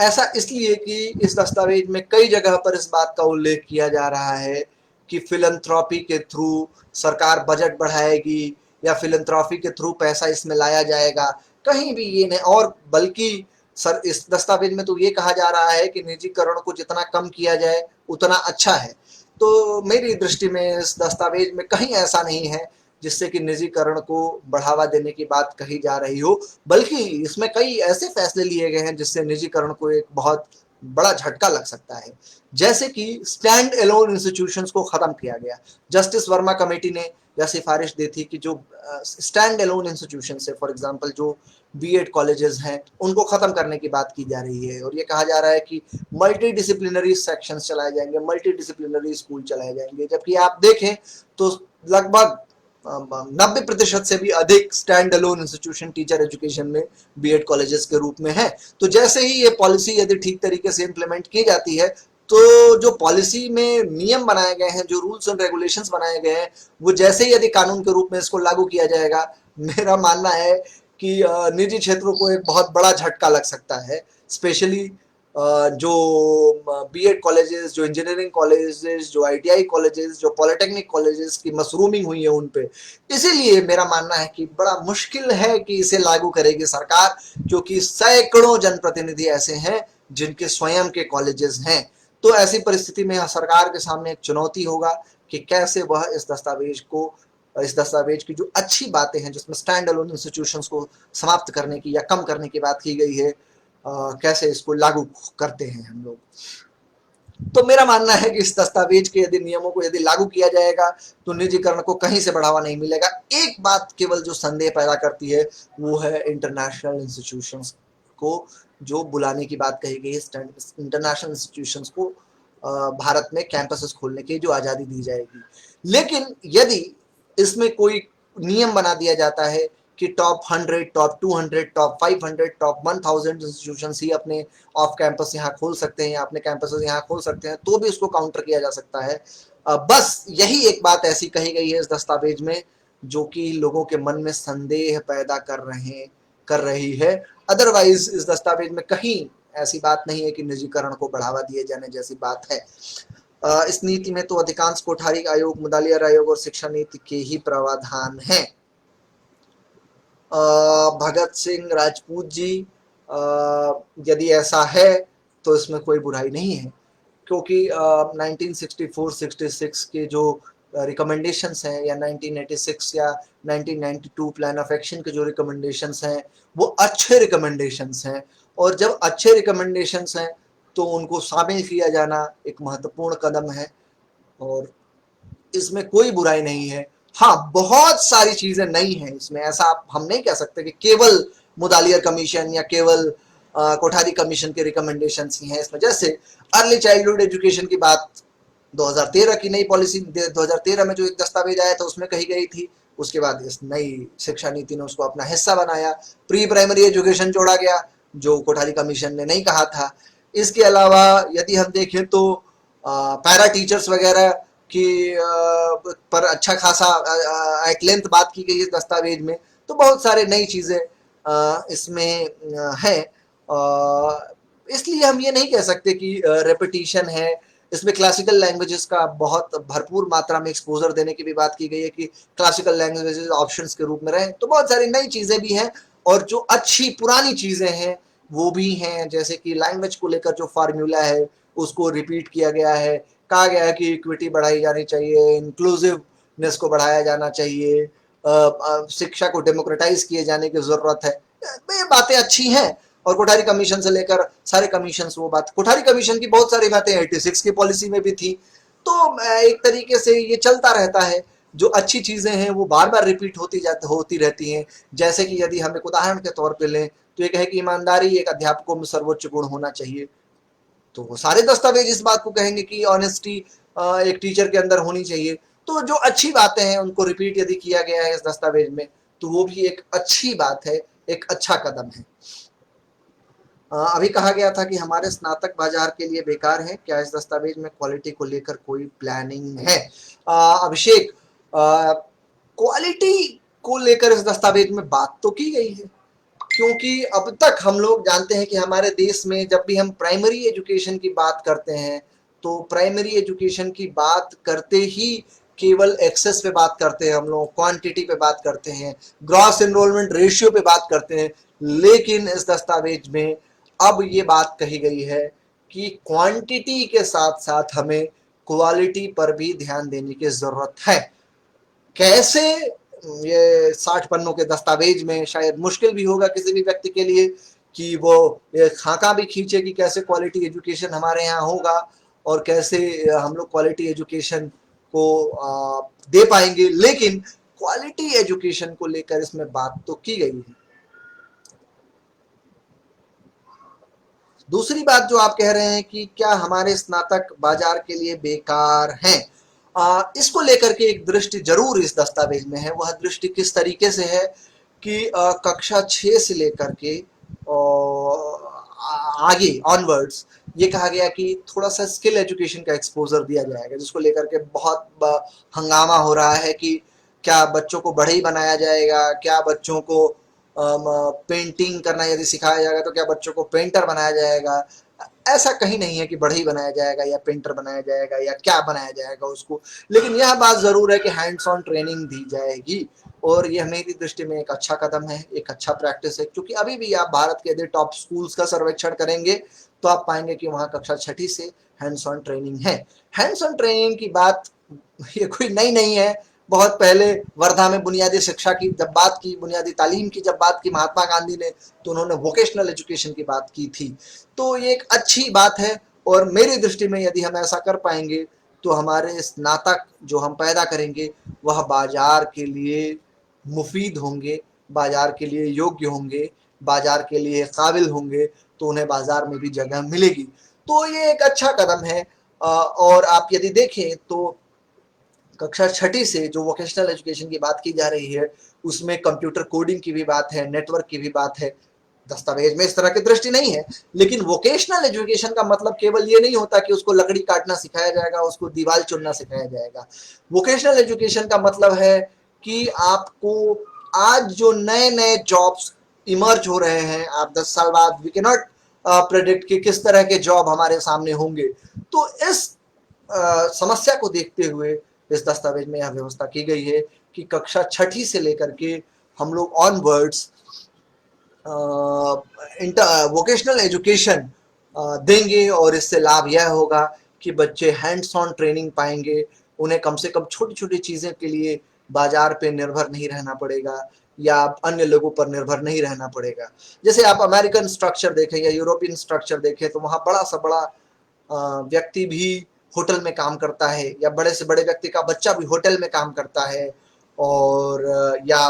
Speaker 1: ऐसा इसलिए कि इस दस्तावेज में कई जगह पर इस बात का उल्लेख किया जा रहा है कि फिलैंथ्रोपी के थ्रू सरकार बजट बढ़ाएगी या फिलैंथ्रोपी के थ्रू पैसा इसमें लाया जाएगा। कहीं भी ये नहीं, और बल्कि सर इस दस्तावेज में तो ये कहा जा रहा है कि निजीकरण को जितना कम किया जाए उतना अच्छा है। तो मेरी दृष्टि में इस दस्तावेज में कहीं ऐसा नहीं है जिससे कि निजीकरण को बढ़ावा देने की बात कही जा रही हो, बल्कि इसमें कई ऐसे फैसले लिए गए हैं जिससे निजीकरण को एक बहुत बड़ा झटका लग सकता है। जैसे कि स्टैंड एलोन इंस्टीट्यूशंस को खत्म किया गया। जस्टिस वर्मा कमेटी ने यह सिफारिश दी थी कि जो स्टैंड एलोन इंस्टीट्यूशन है, फॉर एग्जांपल जो बीएड कॉलेजेस हैं, उनको खत्म करने की बात की जा रही है और ये कहा जा रहा है कि मल्टी डिसिप्लिनरी सेक्शंस चलाए जाएंगे, मल्टी डिसिप्लिनरी स्कूल चलाए जाएंगे। जबकि आप देखें तो लगभग 90% से भी अधिक stand alone institution teacher education में बीएड कॉलेजेस के रूप में है। तो जैसे ही ये पॉलिसी यदि ठीक तरीके से इंप्लीमेंट की जाती है, तो जो पॉलिसी में नियम बनाए गए हैं, जो रूल्स एंड रेगुलेशंस बनाए गए हैं, वो जैसे ही यदि कानून के रूप में इसको लागू किया जाएगा, मेरा मानना है कि निजी क्षेत्रों को एक बहुत बड़ा झटका लग सकता है। स्पेशली जो बीएड कॉलेजेस, जो इंजीनियरिंग कॉलेजेस, जो आईटीआई कॉलेजेस, जो पॉलिटेक्निक कॉलेजेस की मशरूमिंग हुई है उन पे। इसीलिए मेरा मानना है कि बड़ा मुश्किल है कि इसे लागू करेगी सरकार, क्योंकि सैकड़ों जनप्रतिनिधि ऐसे हैं जिनके स्वयं के कॉलेजेस हैं। तो ऐसी परिस्थिति में सरकार के सामने एक चुनौती होगा कि कैसे वह इस दस्तावेज की जो अच्छी बातें हैं, जिसमें स्टैंड अलोन इंस्टीट्यूशंस को समाप्त करने की या कम करने की बात की गई है, कैसे इसको लागू करते हैं हम लोग। तो मेरा मानना है कि इस दस्तावेज के यदि नियमों को यदि लागू किया जाएगा तो निजीकरण को कहीं से बढ़ावा नहीं मिलेगा। एक बात केवल जो संदेह पैदा करती है वो है इंटरनेशनल इंस्टीट्यूशंस को जो बुलाने की बात कही गई है, इंटरनेशनल इंस्टीट्यूशंस को भारत में कैंपसेस खोलने की जो आज़ादी दी जाएगी। लेकिन यदि इसमें कोई नियम बना दिया जाता है कि top 100, top 200, top 500, top 1000 institutions ही अपने ऑफ कैंपस यहाँ खोल सकते हैं या अपने कैंपस यहाँ खोल सकते हैं, तो भी उसको काउंटर किया जा सकता है। बस यही एक बात ऐसी कही गई है इस दस्तावेज में जो कि लोगों के मन में संदेह पैदा कर रही है। अदरवाइज इस दस्तावेज में कहीं ऐसी बात नहीं है कि निजीकरण को बढ़ावा दिए जाने जैसी बात है। इस नीति में तो अधिकांश कोठारी आयोग, मुदालियार आयोग और शिक्षा नीति के ही प्रावधान हैं। भगत सिंह राजपूत जी, यदि ऐसा है तो इसमें कोई बुराई नहीं है, क्योंकि 1964-66 के जो रिकमेंडेशंस हैं या 1986 या 1992 प्लान ऑफ एक्शन के जो रिकमेंडेशंस हैं वो अच्छे रिकमेंडेशंस हैं, और जब अच्छे रिकमेंडेशंस हैं तो उनको शामिल किया जाना एक महत्वपूर्ण कदम है और इसमें कोई बुराई नहीं है। हाँ, बहुत सारी चीजें नई हैं इसमें, ऐसा हम नहीं कह सकते कि केवल मुदालियर कमीशन या केवल कोठारी कमीशन के रिकमेंडेशंस ही हैं इसमें। जैसे अर्ली चाइल्डहुड एजुकेशन की बात 2013 की नई पॉलिसी 2013 में जो एक दस्तावेज आया था उसमें कही गई थी, उसके बाद इस नई शिक्षा नीति ने उसको अपना हिस्सा बनाया। प्री प्राइमरी एजुकेशन जोड़ा गया जो कोठारी कमीशन ने नहीं कहा था। इसके अलावा यदि हम देखें तो पैरा टीचर्स वगैरह की पर अच्छा खासा एट लेंथ बात की गई है दस्तावेज में, तो बहुत सारे नई चीजें इसमें हैं। इसलिए हम ये नहीं कह सकते कि रेपिटिशन है। इसमें क्लासिकल लैंग्वेजेस का बहुत भरपूर मात्रा में एक्सपोजर देने की भी बात की गई है कि क्लासिकल लैंग्वेजेस ऑप्शंस के रूप में रहें, तो बहुत सारी नई चीजें भी हैं और जो अच्छी पुरानी चीजें हैं वो भी हैं। जैसे कि लैंग्वेज को लेकर जो फार्मूला है उसको रिपीट किया गया है, कहा गया है कि इक्विटी बढ़ाई जानी चाहिए, इंक्लूसिवनेस को बढ़ाया जाना चाहिए, शिक्षा को डेमोक्रेटाइज किए जाने की जरूरत है। ये बातें अच्छी हैं और कोठारी कमीशन से लेकर सारे कमीशन वो बात, कोठारी कमीशन की बहुत सारी बातें 86 की पॉलिसी में भी थी। तो एक तरीके से ये चलता रहता है, जो अच्छी चीजें हैं वो बार बार रिपीट होती रहती हैं। जैसे कि यदि हम एक उदाहरण के तौर पे लें तो एक है कि ईमानदारी एक अध्यापकों में सर्वोच्च गुण होना चाहिए, तो वो सारे दस्तावेज इस बात को कहेंगे कि ऑनेस्टी एक टीचर के अंदर होनी चाहिए। तो जो अच्छी बातें हैं उनको रिपीट यदि किया गया है इस दस्तावेज में तो वो भी एक अच्छी बात है, एक अच्छा कदम है। अभी कहा गया था कि हमारे स्नातक बाजार के लिए बेकार है, क्या इस दस्तावेज में क्वालिटी को लेकर कोई प्लानिंग है? अभिषेक, क्वालिटी को लेकर इस दस्तावेज में बात तो की गई है, क्योंकि अब तक हम लोग जानते हैं कि हमारे देश में जब भी हम प्राइमरी एजुकेशन की बात करते हैं तो प्राइमरी एजुकेशन की बात करते ही केवल एक्सेस पे बात करते हैं, हम लोग क्वांटिटी पे बात करते हैं, ग्रॉस एनरोलमेंट रेशियो पे बात करते हैं। लेकिन इस दस्तावेज में अब ये बात कही गई है कि क्वांटिटी के साथ साथ हमें क्वालिटी पर भी ध्यान देने की जरूरत है। कैसे? ये 60 पन्नों के दस्तावेज में शायद मुश्किल भी होगा किसी भी व्यक्ति के लिए कि वो ये खाका भी खींचे कि कैसे क्वालिटी एजुकेशन हमारे यहाँ होगा और कैसे हम लोग क्वालिटी एजुकेशन को दे पाएंगे। लेकिन क्वालिटी एजुकेशन को लेकर इसमें बात तो की गई है। दूसरी बात जो आप कह रहे हैं कि क्या हमारे स्नातक बाजार के लिए बेकार हैं, इसको लेकर के एक दृष्टि जरूर इस दस्तावेज में है। वह दृष्टि किस तरीके से है कि कक्षा 6 से लेकर के आगे ऑनवर्ड्स ये कहा गया कि थोड़ा सा स्किल एजुकेशन का एक्सपोजर दिया जाएगा, जिसको लेकर के बहुत हंगामा हो रहा है कि क्या बच्चों को बढ़ई बनाया जाएगा, क्या बच्चों को पेंटिंग करना यदि सिखाया जाएगा तो क्या बच्चों को पेंटर बनाया जाएगा। ऐसा कहीं नहीं है कि बढ़ई बनाया जाएगा या पेंटर बनाया जाएगा या क्या बनाया जाएगा उसको, लेकिन यह बात जरूर है कि हैंड्स ऑन ट्रेनिंग दी जाएगी और यह मेरी दृष्टि में एक अच्छा कदम है, एक अच्छा प्रैक्टिस है। क्योंकि अभी भी आप भारत के यदि टॉप स्कूल्स का सर्वेक्षण करेंगे तो आप पाएंगे कि वहाँ कक्षा 6 से हैंड्स ऑन ट्रेनिंग है। हैंड्स ऑन ट्रेनिंग की बात ये कोई नई नहीं है, बहुत पहले वर्धा में बुनियादी शिक्षा की जब बात की, बुनियादी तालीम की जब बात की महात्मा गांधी ने, तो उन्होंने वोकेशनल एजुकेशन की बात की थी। तो ये एक अच्छी बात है और मेरी दृष्टि में यदि हम ऐसा कर पाएंगे तो हमारे स्नातक जो हम पैदा करेंगे वह बाजार के लिए मुफीद होंगे, बाजार के लिए योग्य होंगे, बाजार के लिए काबिल होंगे, तो उन्हें बाजार में भी जगह मिलेगी। तो ये एक अच्छा कदम है। और आप यदि देखें तो कक्षा 6 से जो वोकेशनल एजुकेशन की बात की जा रही है उसमें कंप्यूटर कोडिंग की भी बात है, नेटवर्क की भी बात है। दस्तावेज में इस तरह की दृष्टि नहीं है, लेकिन वोकेशनल एजुकेशन का मतलब केवल ये नहीं होता कि उसको लकड़ी काटना सिखाया जाएगा, उसको दीवार चुनना सिखाया जाएगा। वोकेशनल एजुकेशन का मतलब है कि आपको आज जो नए नए जॉब्स इमर्ज हो रहे हैं, आप 10 साल बाद वी कैन नॉट प्रेडिक्ट कि किस तरह के जॉब हमारे सामने होंगे। तो इस समस्या को देखते हुए इस दस्तावेज में यह व्यवस्था की गई है कि कक्षा छठी से लेकर के हम लोग ऑनवर्ड्स वोकेशनल एजुकेशन देंगे, और इससे लाभ यह होगा कि बच्चे हैंड्स ऑन ट्रेनिंग पाएंगे। उन्हें कम से कम छोटी छोटी चीज़ें के लिए बाजार पे निर्भर नहीं रहना पड़ेगा या अन्य लोगों पर निर्भर नहीं रहना पड़ेगा। जैसे आप अमेरिकन स्ट्रक्चर देखें या यूरोपियन स्ट्रक्चर देखें तो वहाँ बड़ा सा बड़ा व्यक्ति भी होटल में काम करता है, या बड़े से बड़े व्यक्ति का बच्चा भी होटल में काम करता है, और या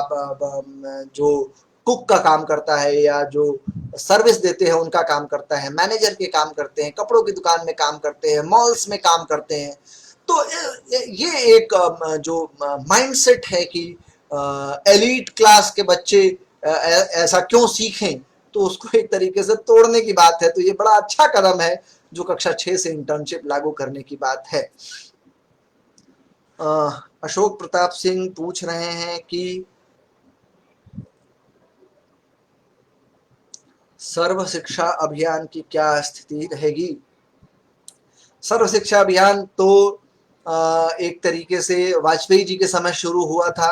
Speaker 1: जो कुक का काम करता है, या जो सर्विस देते हैं उनका काम करता है, मैनेजर के काम करते हैं, कपड़ों की दुकान में काम करते हैं, मॉल्स में काम करते हैं। तो ये एक जो माइंडसेट है कि एलीट क्लास के बच्चे ऐसा क्यों सीखें, तो उसको एक तरीके से तोड़ने की बात है। तो ये बड़ा अच्छा कदम है जो कक्षा 6 से इंटर्नशिप लागू करने की बात है। अशोक प्रताप सिंह पूछ रहे हैं कि सर्व शिक्षा अभियान की क्या स्थिति रहेगी। सर्व शिक्षा अभियान तो एक तरीके से वाजपेयी जी के समय शुरू हुआ था,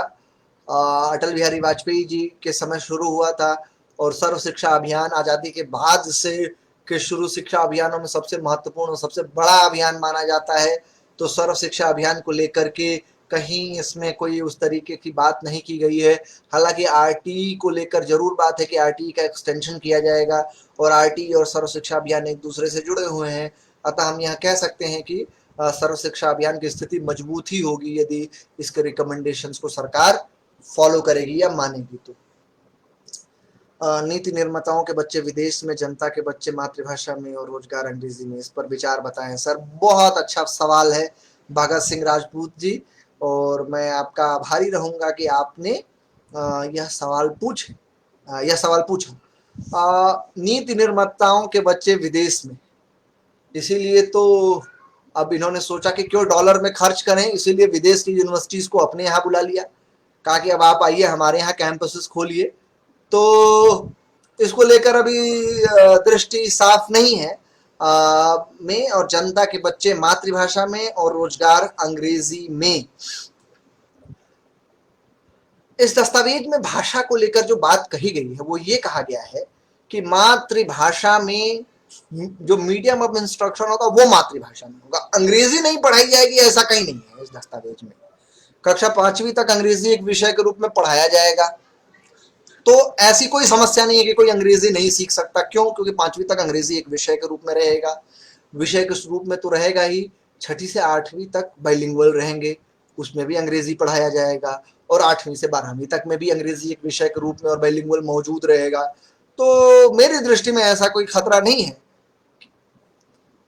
Speaker 1: अटल बिहारी वाजपेयी जी के समय शुरू हुआ था, और सर्व शिक्षा अभियान आज़ादी के बाद से के शुरू शिक्षा अभियानों में सबसे महत्वपूर्ण और सबसे बड़ा अभियान माना जाता है। तो सर्व शिक्षा अभियान को लेकर के कहीं इसमें कोई उस तरीके की बात नहीं की गई है। हालांकि आरटीई को लेकर जरूर बात है कि आरटीई का एक्सटेंशन किया जाएगा, और आरटीई और सर्व शिक्षा अभियान एक दूसरे से जुड़े हुए हैं। अतः हम यह कह सकते हैं कि सर्व शिक्षा अभियान की स्थिति मजबूत ही होगी यदि इसके रिकमेंडेशंस को सरकार फॉलो करेगी या मानेगी तो। नीति निर्माताओं के बच्चे विदेश में, जनता के बच्चे मातृभाषा में और रोजगार अंग्रेजी में, इस पर विचार बताएं। सर बहुत अच्छा सवाल है भगत सिंह राजपूत जी, और मैं आपका आभारी रहूंगा कि आपने यह सवाल पूछा। नीति निर्माताओं के बच्चे विदेश में, इसीलिए तो अब इन्होंने सोचा कि क्यों डॉलर में खर्च करें, इसीलिए विदेश की यूनिवर्सिटीज को अपने यहाँ बुला लिया, कहा कि अब आप आइए हमारे यहाँ कैंपसेस खोलिए। तो इसको लेकर अभी दृष्टि साफ नहीं है में, और जनता के बच्चे मातृभाषा में और रोजगार अंग्रेजी में। इस दस्तावेज में भाषा को लेकर जो बात कही गई है वो ये कहा गया है कि मातृभाषा में जो मीडियम ऑफ इंस्ट्रक्शन होगा वो मातृभाषा में होगा, अंग्रेजी नहीं पढ़ाई जाएगी, ऐसा कहीं नहीं है इस दस्तावेज में। कक्षा 5वीं तक अंग्रेजी एक विषय के रूप में पढ़ाया जाएगा, तो ऐसी कोई समस्या नहीं है कि कोई अंग्रेजी नहीं सीख सकता। क्यों? क्योंकि 5वीं तक अंग्रेजी एक विषय के रूप में रहेगा, विषय के रूप में तो रहेगा ही। 6ठी से 8वीं तक बाइलिंगुअल रहेंगे, उसमें भी अंग्रेजी पढ़ाया जाएगा, और 8वीं से 12वीं तक में भी अंग्रेजी एक विषय के रूप में और बाइलिंगुअल मौजूद रहेगा। तो मेरी दृष्टि में ऐसा कोई खतरा नहीं है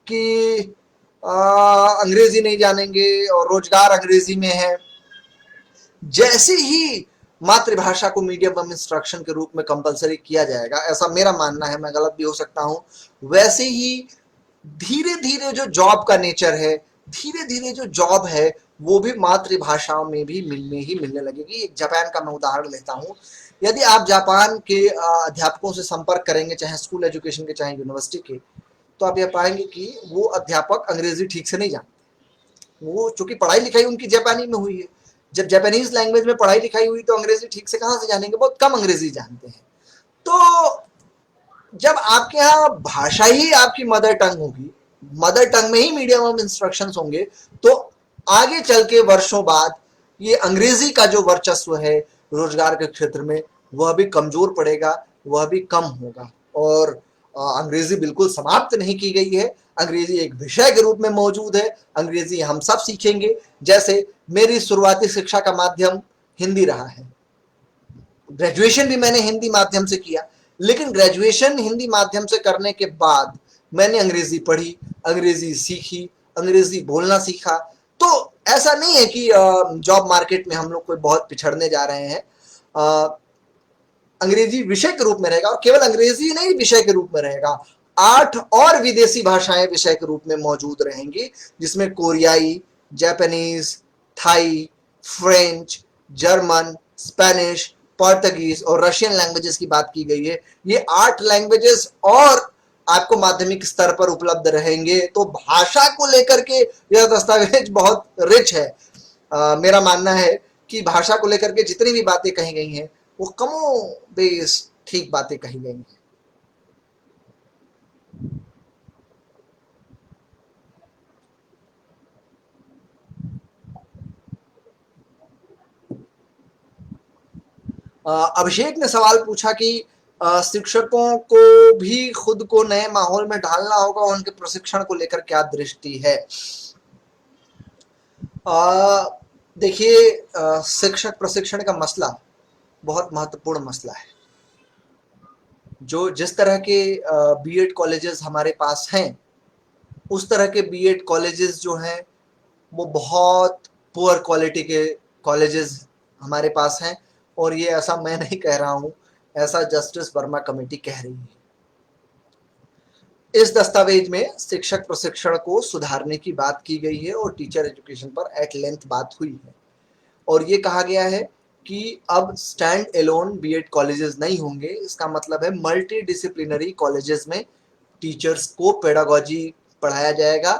Speaker 1: कि अंग्रेजी नहीं जानेंगे और रोजगार अंग्रेजी में है। जैसे ही मातृभाषा को मीडियम ऑफ इंस्ट्रक्शन के रूप में कंपलसरी किया जाएगा, ऐसा मेरा मानना है, मैं गलत भी हो सकता हूं, वैसे ही धीरे धीरे जो जॉब का नेचर है, धीरे धीरे जो जॉब है वो भी मातृभाषा में भी मिलने लगेगी। एक जापान का मैं उदाहरण लेता हूं। यदि आप जापान के अध्यापकों से संपर्क करेंगे, चाहे स्कूल एजुकेशन के चाहे यूनिवर्सिटी के, तो आप यह पाएंगे कि वो अध्यापक अंग्रेजी ठीक से नहीं जानते। वो चूंकि पढ़ाई लिखाई उनकी जापानी में हुई है, जब जापानीज लैंग्वेज में पढ़ाई लिखाई हुई तो अंग्रेजी ठीक से कहां से जानेंगे, बहुत कम अंग्रेजी जानते हैं। तो जब आपके यहाँ भाषा ही आपकी मदर टंग होगी, मदर टंग में ही मीडियम ऑफ इंस्ट्रक्शंस होंगे, तो आगे चल के वर्षों बाद ये अंग्रेजी का जो वर्चस्व है रोजगार के क्षेत्र में वह भी कमजोर पड़ेगा, वह भी कम होगा। और अंग्रेजी बिल्कुल समाप्त नहीं की गई है, अंग्रेजी एक विषय के रूप में मौजूद है, अंग्रेजी हम सब सीखेंगे। जैसे मेरी शुरुआती शिक्षा का माध्यम हिंदी रहा है, ग्रेजुएशन भी मैंने हिंदी माध्यम से किया, लेकिन ग्रेजुएशन हिंदी माध्यम से करने के बाद मैंने अंग्रेजी पढ़ी, अंग्रेजी सीखी, अंग्रेजी बोलना सीखा। तो ऐसा नहीं है कि जॉब मार्केट में हम लोग कोई बहुत पिछड़ने जा रहे हैं। अंग्रेजी विषय के रूप में रहेगा, और केवल अंग्रेजी नहीं विषय के रूप में रहेगा, 8 और विदेशी भाषाएं विषय के रूप में मौजूद रहेंगी, जिसमें कोरियाई, Japanese, Thai, French, German, Spanish, Portuguese और रशियन लैंग्वेजेस की बात की गई है। ये 8 लैंग्वेजेस और आपको माध्यमिक स्तर पर उपलब्ध रहेंगे। तो भाषा को लेकर के यह दस्तावेज बहुत रिच है। मेरा मानना है कि भाषा को लेकर के जितनी भी बातें कही गई हैं वो कमो बेश ठीक बातें कही गई हैं। अभिषेक ने सवाल पूछा कि शिक्षकों को भी खुद को नए माहौल में ढालना होगा, उनके प्रशिक्षण को लेकर क्या दृष्टि है। देखिए, शिक्षक प्रशिक्षण का मसला बहुत महत्वपूर्ण मसला है। जो जिस तरह के बीएड कॉलेजेस हमारे पास हैं, उस तरह के बीएड कॉलेजेस जो हैं वो बहुत पुअर क्वालिटी के कॉलेजेस हमारे पास हैं, और ये ऐसा मैं नहीं कह रहा हूँ, ऐसा जस्टिस वर्मा कमेटी कह रही है। इस दस्तावेज में शिक्षक प्रशिक्षण को सुधारने की बात की गई है और टीचर एजुकेशन पर एट लेंथ बात हुई है, और ये कहा गया है कि अब स्टैंड एलोन बीएड कॉलेजेस नहीं होंगे। इसका मतलब है मल्टी डिसिप्लिनरी कॉलेजेस में टीचर्स को पेडागोजी पढ़ाया जाएगा।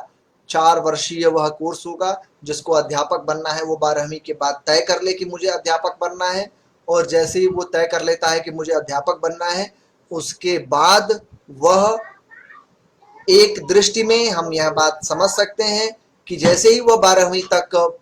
Speaker 1: 4 वर्षीय वह कोर्स होगा। जिसको अध्यापक बनना है वो 12वीं के बाद तय कर ले कि मुझे अध्यापक बनना है, और जैसे ही वो तय कर लेता है कि मुझे अध्यापक बनना है, उसके बाद वह एक दृष्टि में हम यह बात समझ सकते हैं कि जैसे ही वह 12वीं तक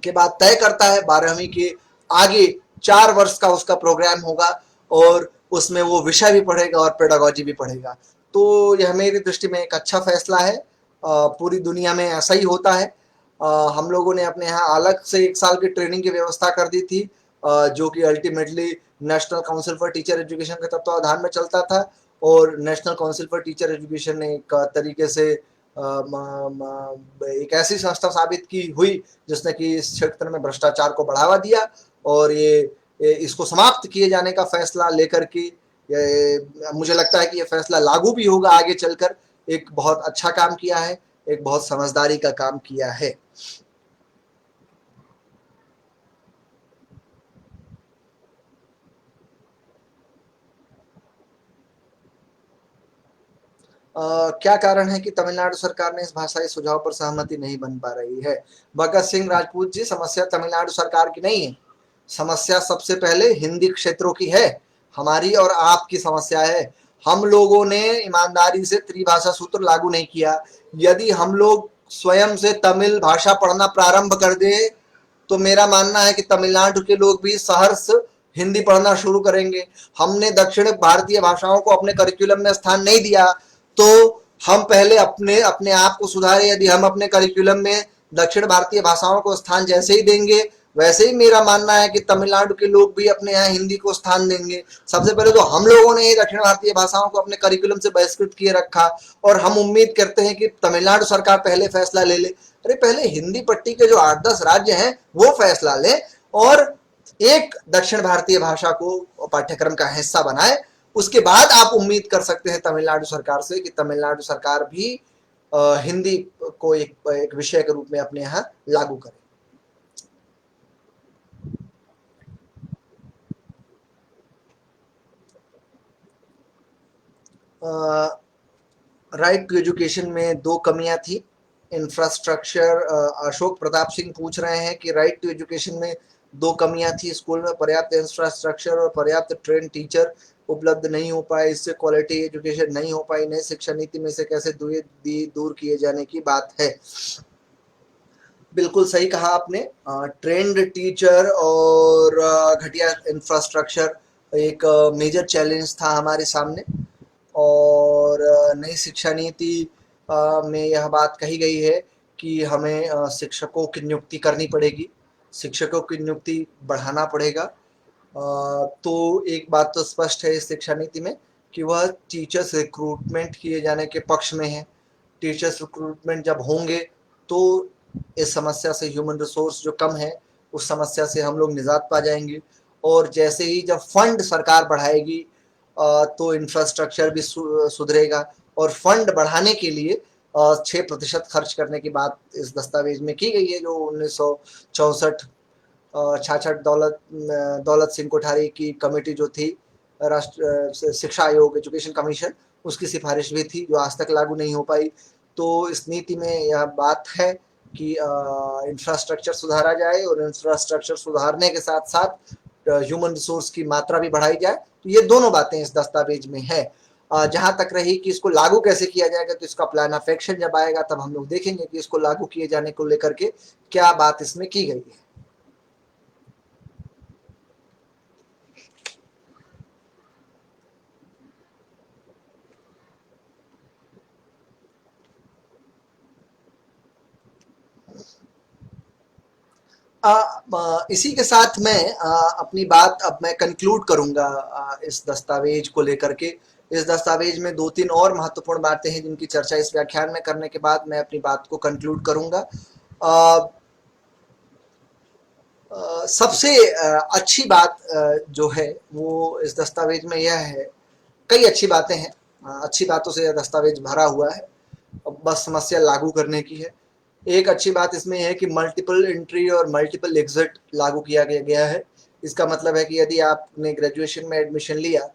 Speaker 1: के बाद तय करता है, 12वीं के आगे 4 वर्ष का उसका प्रोग्राम होगा, और उसमें वो विषय भी पढ़ेगा और पेडागोजी भी पढ़ेगा। तो यह मेरी दृष्टि में एक अच्छा फैसला है। पूरी दुनिया में ऐसा ही होता है। हम लोगों ने अपने यहाँ अलग से 1 साल की ट्रेनिंग की व्यवस्था कर दी थी, जो कि ultimately national council for teacher education के तत्वावधान में चलता था, और national council for teacher education ने एक तरीके से एक ऐसी संस्था साबित की हुई जिसने कि इस क्षेत्र में भ्रष्टाचार को बढ़ावा दिया, और ये इसको समाप्त किए जाने का फैसला लेकर के मुझे लगता है कि ये फैसला लागू भी होगा आगे चलकर। एक बहुत अच्छा काम किया है, एक बहुत समझदारी का काम किया है। क्या कारण है कि तमिलनाडु सरकार ने इस भाषाई सुझाव पर सहमति नहीं बन पा रही है। भगत सिंह राजपूत जी, समस्या तमिलनाडु सरकार की नहीं है, समस्या सबसे पहले हिंदी क्षेत्रों की है, हमारी और आपकी समस्या है। हम लोगों ने ईमानदारी से त्रिभाषा सूत्र लागू नहीं किया। यदि हम लोग स्वयं से तमिल भाषा पढ़ना प्रारंभ कर दे तो मेरा मानना है कि तमिलनाडु के लोग भी सहर्ष हिंदी पढ़ना शुरू करेंगे। हमने दक्षिण भारतीय भाषाओं को अपने करिकुलम में स्थान नहीं दिया, तो हम पहले अपने अपने आप को सुधारे। यदि हम अपने करिकुलम में दक्षिण भारतीय भाषाओं को स्थान जैसे ही देंगे, वैसे ही मेरा मानना है कि तमिलनाडु के लोग भी अपने यहाँ हिंदी को स्थान देंगे। सबसे पहले तो हम लोगों ने दक्षिण भारतीय भाषाओं को अपने करिकुलम से बहिष्कृत किए रखा, और हम उम्मीद करते हैं कि तमिलनाडु सरकार पहले फैसला ले ले। अरे पहले हिंदी पट्टी के जो 8-10 राज्य हैं वो फैसला ले, और एक दक्षिण भारतीय भाषा को पाठ्यक्रम का हिस्सा बनाए। उसके बाद आप उम्मीद कर सकते हैं तमिलनाडु सरकार से कि तमिलनाडु सरकार भी हिंदी को एक विषय के रूप में अपने यहाँ लागू करे। राइट टू एजुकेशन में 2 कमियां थी। इंफ्रास्ट्रक्चर, अशोक प्रताप सिंह पूछ रहे हैं कि राइट टू एजुकेशन में 2 कमियां थी, स्कूल में पर्याप्त इंफ्रास्ट्रक्चर और पर्याप्त ट्रेन टीचर उपलब्ध नहीं हो पाए, इससे क्वालिटी एजुकेशन नहीं हो पाई। नई शिक्षा नीति में से कैसे दूर किए जाने की बात है। बिल्कुल सही कहा आपने। ट्रेंड टीचर और घटिया इंफ्रास्ट्रक्चर एक मेजर चैलेंज था हमारे सामने, और नई शिक्षा नीति में यह बात कही गई है कि हमें शिक्षकों की नियुक्ति करनी पड़ेगी, शिक्षकों की नियुक्ति बढ़ाना पड़ेगा। तो एक बात तो स्पष्ट है इस शिक्षा नीति में कि वह टीचर्स रिक्रूटमेंट किए जाने के पक्ष में है। टीचर्स रिक्रूटमेंट जब होंगे तो इस समस्या से ह्यूमन रिसोर्स जो कम है उस समस्या से हम लोग निजात पा जाएंगे। और जैसे ही जब फंड सरकार बढ़ाएगी तो इंफ्रास्ट्रक्चर भी सुधरेगा। और फंड बढ़ाने के लिए 6% खर्च करने की बात इस दस्तावेज में की गई है, जो 1964 66 दौलत सिंह कोठारी की कमेटी जो थी, राष्ट्र शिक्षा आयोग, एजुकेशन कमीशन, उसकी सिफारिश भी थी, जो आज तक लागू नहीं हो पाई। तो इस नीति में यह बात है कि इंफ्रास्ट्रक्चर सुधारा जाए, और इंफ्रास्ट्रक्चर सुधारने के साथ साथ ह्यूमन रिसोर्स की मात्रा भी बढ़ाई जाए। तो ये दोनों बातें इस दस्तावेज में है। जहां तक रही कि इसको लागू कैसे किया जाएगा, तो इसका प्लान ऑफ एक्शन जब आएगा तब हम लोग देखेंगे कि इसको लागू किए जाने को लेकर के क्या बात इसमें की गई है। इसी के साथ मैं अपनी बात अब मैं कंक्लूड करूंगा इस दस्तावेज को लेकर के। इस दस्तावेज में 2-3 और महत्वपूर्ण बातें हैं जिनकी चर्चा इस व्याख्यान में करने के बाद मैं अपनी बात को कंक्लूड करूंगा। सबसे अच्छी बात जो है वो इस दस्तावेज में यह है, कई अच्छी बातें हैं, अच्छी बातों से यह दस्तावेज भरा हुआ है, बस समस्या लागू करने की है। एक अच्छी बात इसमें है कि मल्टीपल एंट्री और मल्टीपल एग्जिट लागू किया गया है। इसका मतलब है कि यदि आपने ग्रेजुएशन में एडमिशन लिया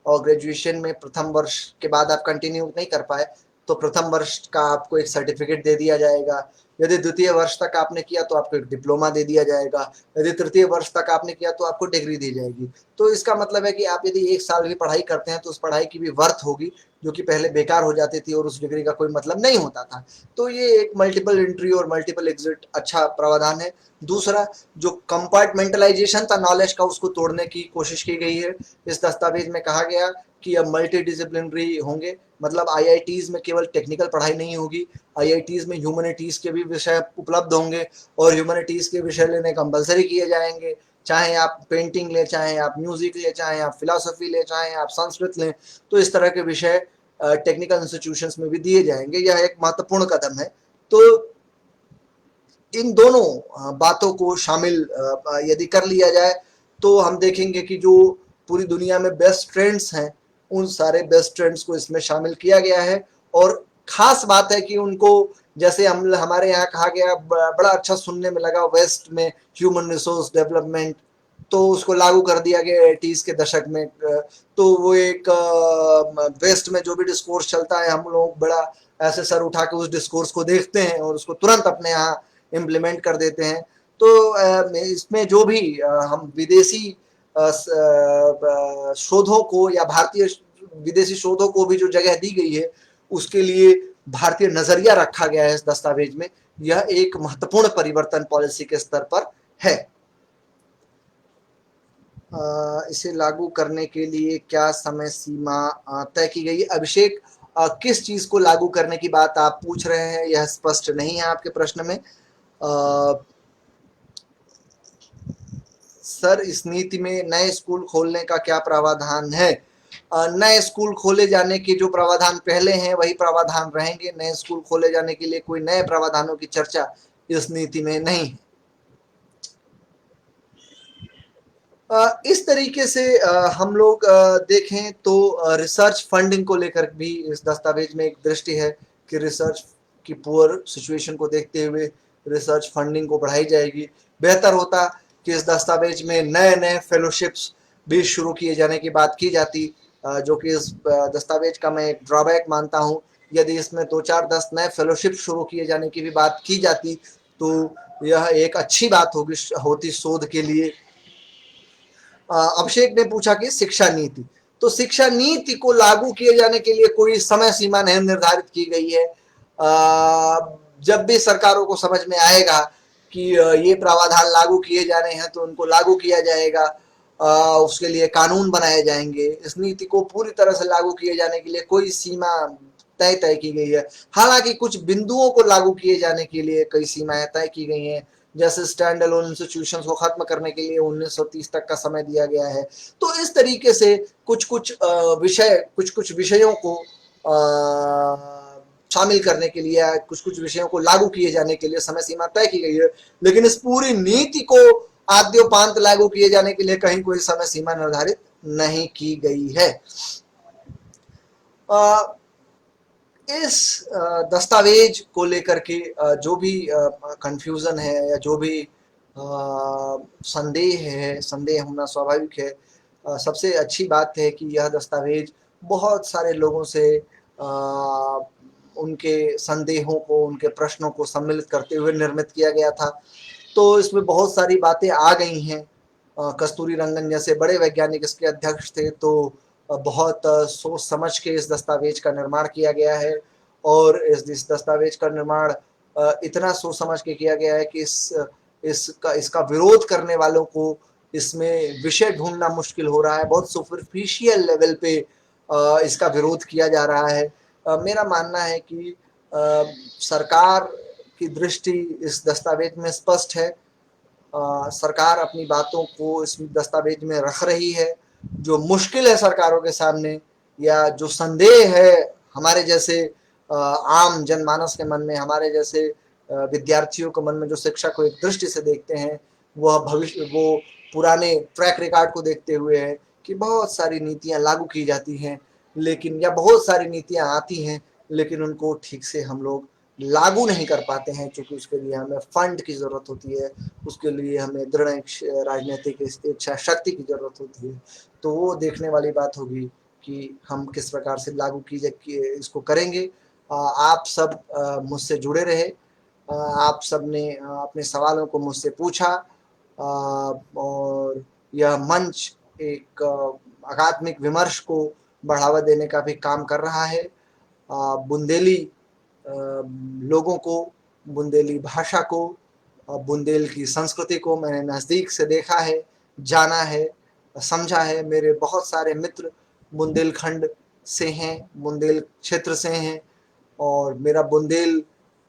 Speaker 1: और ग्रेजुएशन में प्रथम वर्ष के बाद आप कंटिन्यू नहीं कर पाए, तो प्रथम वर्ष का आपको एक सर्टिफिकेट दे दिया जाएगा। यदि द्वितीय वर्ष तक आपने किया तो आपको एक डिप्लोमा दे दिया जाएगा। यदि तृतीय वर्ष तक आपने किया तो आपको डिग्री दी जाएगी। तो इसका मतलब है कि आप यदि 1 साल भी पढ़ाई करते हैं तो उस पढ़ाई की भी वर्थ होगी, जो कि पहले बेकार हो जाती थी और उस डिग्री का कोई मतलब नहीं होता था। तो ये एक मल्टीपल एंट्री और मल्टीपल एग्जिट अच्छा प्रावधान है। दूसरा, जो कंपार्टमेंटलाइजेशन था नॉलेज का, उसको तोड़ने की कोशिश की गई है। इस दस्तावेज में कहा गया कि अब मल्टी डिसिप्लिनरी होंगे, मतलब आईआईटीज में केवल टेक्निकल पढ़ाई नहीं होगी, आईआईटीज में ह्यूमैनिटीज के भी विषय उपलब्ध होंगे, और ह्यूमैनिटीज के विषय लेने कंपलसरी किए जाएंगे। चाहे आप पेंटिंग ले, चाहे आप म्यूजिक ले, चाहे आप फिलोसफी ले, चाहे आप संस्कृत लें, तो इस तरह के विषय टेक्निकल इंस्टीट्यूशंस में भी दिए जाएंगे। यह एक महत्वपूर्ण कदम है। तो इन दोनों बातों को शामिल यदि कर लिया जाए तो हम देखेंगे कि जो पूरी दुनिया में बेस्ट ट्रेंड्स हैं, उन सारे बेस्ट ट्रेंड्स को इसमें शामिल किया गया है। और खास बात है कि उनको, जैसे हम हमारे यहाँ कहा गया, बड़ा अच्छा सुनने में लगा, वेस्ट में ह्यूमन रिसोर्स डेवलपमेंट, तो उसको लागू कर दिया गया 80s के दशक में। तो वो एक वेस्ट में जो भी डिस्कोर्स चलता है, हम लोग बड़ा ऐसे सर उठा के उस डिस्कोर्स को देखते हैं और उसको तुरंत अपने यहाँ इम्प्लीमेंट कर देते हैं। तो इसमें जो भी हम विदेशी शोधों को या भारतीय विदेशी शोधों को भी जो जगह दी गई है, उसके लिए भारतीय नजरिया रखा गया है इस दस्तावेज में। यह एक महत्वपूर्ण परिवर्तन पॉलिसी के स्तर पर है। इसे लागू करने के लिए क्या समय सीमा तय की गई है? अभिषेक, किस चीज को लागू करने की बात आप पूछ रहे हैं, यह स्पष्ट नहीं है आपके प्रश्न में। सर, इस नीति में नए स्कूल खोलने का क्या प्रावधान है? नए स्कूल खोले जाने के जो प्रावधान पहले हैं वही प्रावधान रहेंगे। नए स्कूल खोले जाने के लिए कोई नए प्रावधानों की चर्चा इस नीति में नहीं है। इस तरीके से हम लोग देखें तो रिसर्च फंडिंग को लेकर भी इस दस्तावेज में एक दृष्टि है कि रिसर्च की पुअर सिचुएशन को देखते हुए रिसर्च फंडिंग को बढ़ाई जाएगी। बेहतर होता कि इस दस्तावेज में नए नए फेलोशिप्स भी शुरू किए जाने की बात की जाती, जो कि इस दस्तावेज का मैं एक ड्रॉबैक मानता हूँ। यदि इसमें 2-4-10 नए फेलोशिप शुरू किए जाने की भी बात की जाती तो यह एक अच्छी बात होती शोध के लिए। अभिषेक ने पूछा कि शिक्षा नीति, तो शिक्षा नीति को लागू किए जाने के लिए कोई समय सीमा नहीं निर्धारित की गई है। जब भी सरकारों को समझ में आएगा कि ये प्रावधान लागू किए जा रहे हैं तो उनको लागू किया जाएगा। उसके लिए कानून बनाए जाएंगे। इस नीति को पूरी तरह से लागू किए जाने के लिए कोई सीमा तय की गई है। हालांकि कुछ बिंदुओं को लागू किए जाने के लिए कई सीमाएं तय की गई हैं, जैसे स्टैंड अलोन इंस्टीट्यूशंस को खत्म करने के लिए 1930 तक का समय दिया गया है। तो इस तरीके से कुछ कुछ विषयों को शामिल करने के लिए या कुछ कुछ विषयों को लागू किए जाने के लिए समय सीमा तय की गई है, लेकिन इस पूरी नीति को आद्योपांत लागू किए जाने के लिए कहीं कोई समय सीमा निर्धारित नहीं की गई है। इस दस्तावेज को लेकर के जो भी कंफ्यूजन है या जो भी संदेह होना स्वाभाविक है। सबसे अच्छी बात है कि यह दस्तावेज बहुत सारे लोगों से उनके संदेहों को, उनके प्रश्नों को सम्मिलित करते हुए निर्मित किया गया था। तो इसमें बहुत सारी बातें आ गई हैं। कस्तूरी रंगन जैसे बड़े वैज्ञानिक इसके अध्यक्ष थे, तो बहुत सोच समझ के इस दस्तावेज का निर्माण किया गया है और इस दस्तावेज का निर्माण इतना सोच समझ के किया गया है कि इसका विरोध करने वालों को इसमें विषय ढूंढना मुश्किल हो रहा है। बहुत सुपरफिशियल लेवल पे इसका विरोध किया जा रहा है। मेरा मानना है कि सरकार की दृष्टि इस दस्तावेज में स्पष्ट है। सरकार अपनी बातों को इस दस्तावेज में रख रही है। जो मुश्किल है सरकारों के सामने या जो संदेह है हमारे जैसे आम जनमानस के मन में, हमारे जैसे विद्यार्थियों के मन में जो शिक्षा को एक दृष्टि से देखते हैं, वो पुराने ट्रैक रिकॉर्ड को देखते हुए है कि बहुत सारी नीतियां लागू की जाती हैं, लेकिन या बहुत सारी नीतियां आती हैं लेकिन उनको ठीक से हम लोग लागू नहीं कर पाते हैं, क्योंकि उसके लिए हमें फंड की ज़रूरत होती है, उसके लिए हमें दृढ़ राजनीतिक इच्छा शक्ति की ज़रूरत होती है। तो वो देखने वाली बात होगी कि हम किस प्रकार से लागू इसको करेंगे। आप सब मुझसे जुड़े रहे। आप सब ने अपने सवालों को मुझसे पूछा और यह मंच एक अकादमिक विमर्श को बढ़ावा देने का भी काम कर रहा है। बुंदेली लोगों को, बुंदेली भाषा को, बुंदेल की संस्कृति को मैंने नज़दीक से देखा है, जाना है, समझा है। मेरे बहुत सारे मित्र बुंदेलखंड से हैं, बुंदेल क्षेत्र से हैं और मेरा बुंदेल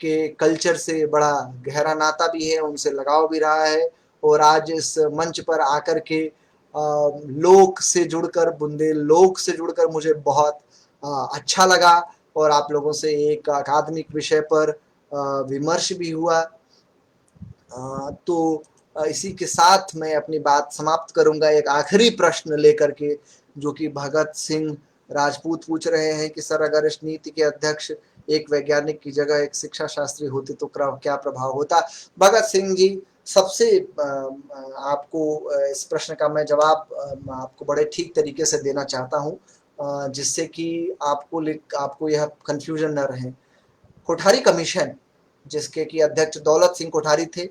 Speaker 1: के कल्चर से बड़ा गहरा नाता भी है, उनसे लगाव भी रहा है। और आज इस मंच पर आकर के लोक से जुड़कर, बुंदेल लोक से जुड़कर मुझे बहुत अच्छा लगा और आप लोगों से एक अकादमिक विषय पर विमर्श भी हुआ। तो इसी के साथ मैं अपनी बात समाप्त करूंगा एक आखिरी प्रश्न लेकर के, जो कि भगत सिंह राजपूत पूछ रहे हैं कि सर, अगर इस नीति के अध्यक्ष एक वैज्ञानिक की जगह एक शिक्षा शास्त्री होते तो क्या प्रभाव होता। भगत सिंह जी, सबसे आपको इस प्रश्न का मैं जवाब आपको बड़े ठीक तरीके से देना चाहता हूँ, जिससे कि आपको यह कंफ्यूजन न रहे। कोठारी कमीशन, जिसके कि अध्यक्ष दौलत सिंह कोठारी थे,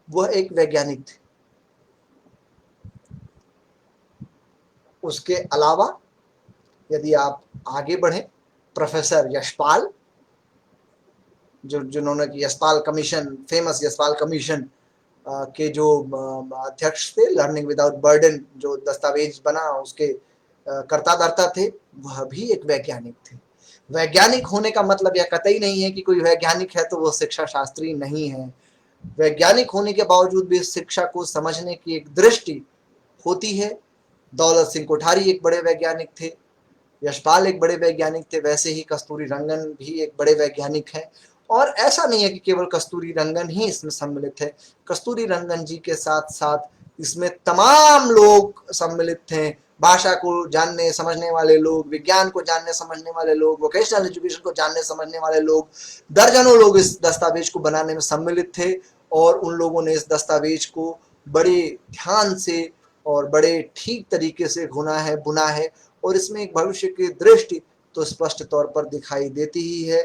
Speaker 1: वह एक वैज्ञानिक थे। उसके अलावा यदि आप आगे बढ़े, प्रोफेसर यशपाल, जिन्होंने कि Yashpal commission, famous Yashpal commission के जो अध्यक्ष थे, लर्निंग विदाउट बर्डन जो दस्तावेज बना उसके कर्ता धर्ता थे, वह भी एक वैज्ञानिक थे। वैज्ञानिक होने का मतलब यह कतई नहीं है कि कोई वैज्ञानिक है तो वो शिक्षा शास्त्री नहीं है। वैज्ञानिक होने के बावजूद भी शिक्षा को समझने की एक दृष्टि होती है। दौलत सिंह कोठारी एक बड़े वैज्ञानिक थे, यशपाल एक बड़े वैज्ञानिक थे, वैसे ही कस्तूरी रंगन भी एक बड़े वैज्ञानिक हैं। और ऐसा नहीं है कि केवल कस्तूरी रंगन ही इसमें सम्मिलित है। कस्तूरी रंगन जी के साथ साथ इसमें तमाम लोग सम्मिलित थे। भाषा को जानने समझने वाले लोग, विज्ञान को जानने समझने वाले लोग, वोकेशनल एजुकेशन को जानने समझने वाले लोग, दर्जनों लोग इस दस्तावेज को बनाने में सम्मिलित थे और उन लोगों ने इस दस्तावेज को बड़े ध्यान से और बड़े ठीक तरीके से बुना है और इसमें एक भविष्य की दृष्टि तो स्पष्ट तौर पर दिखाई देती ही है।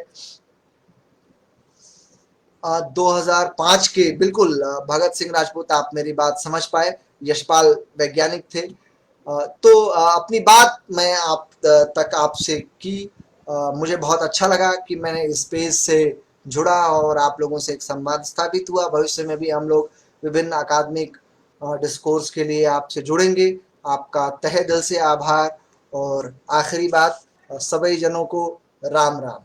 Speaker 1: 2005 के बिल्कुल भगत सिंह राजपूत, आप मेरी बात समझ पाए, यशपाल वैज्ञानिक थे। तो अपनी बात मैं आप तक आपसे की। मुझे बहुत अच्छा लगा कि मैंने इस पेज से जुड़ा और आप लोगों से एक संवाद स्थापित हुआ। भविष्य में भी हम लोग विभिन्न अकादमिक डिस्कोर्स के लिए आपसे जुड़ेंगे। आपका तहे दिल से आभार। और आखिरी बात, सभी जनों को राम राम।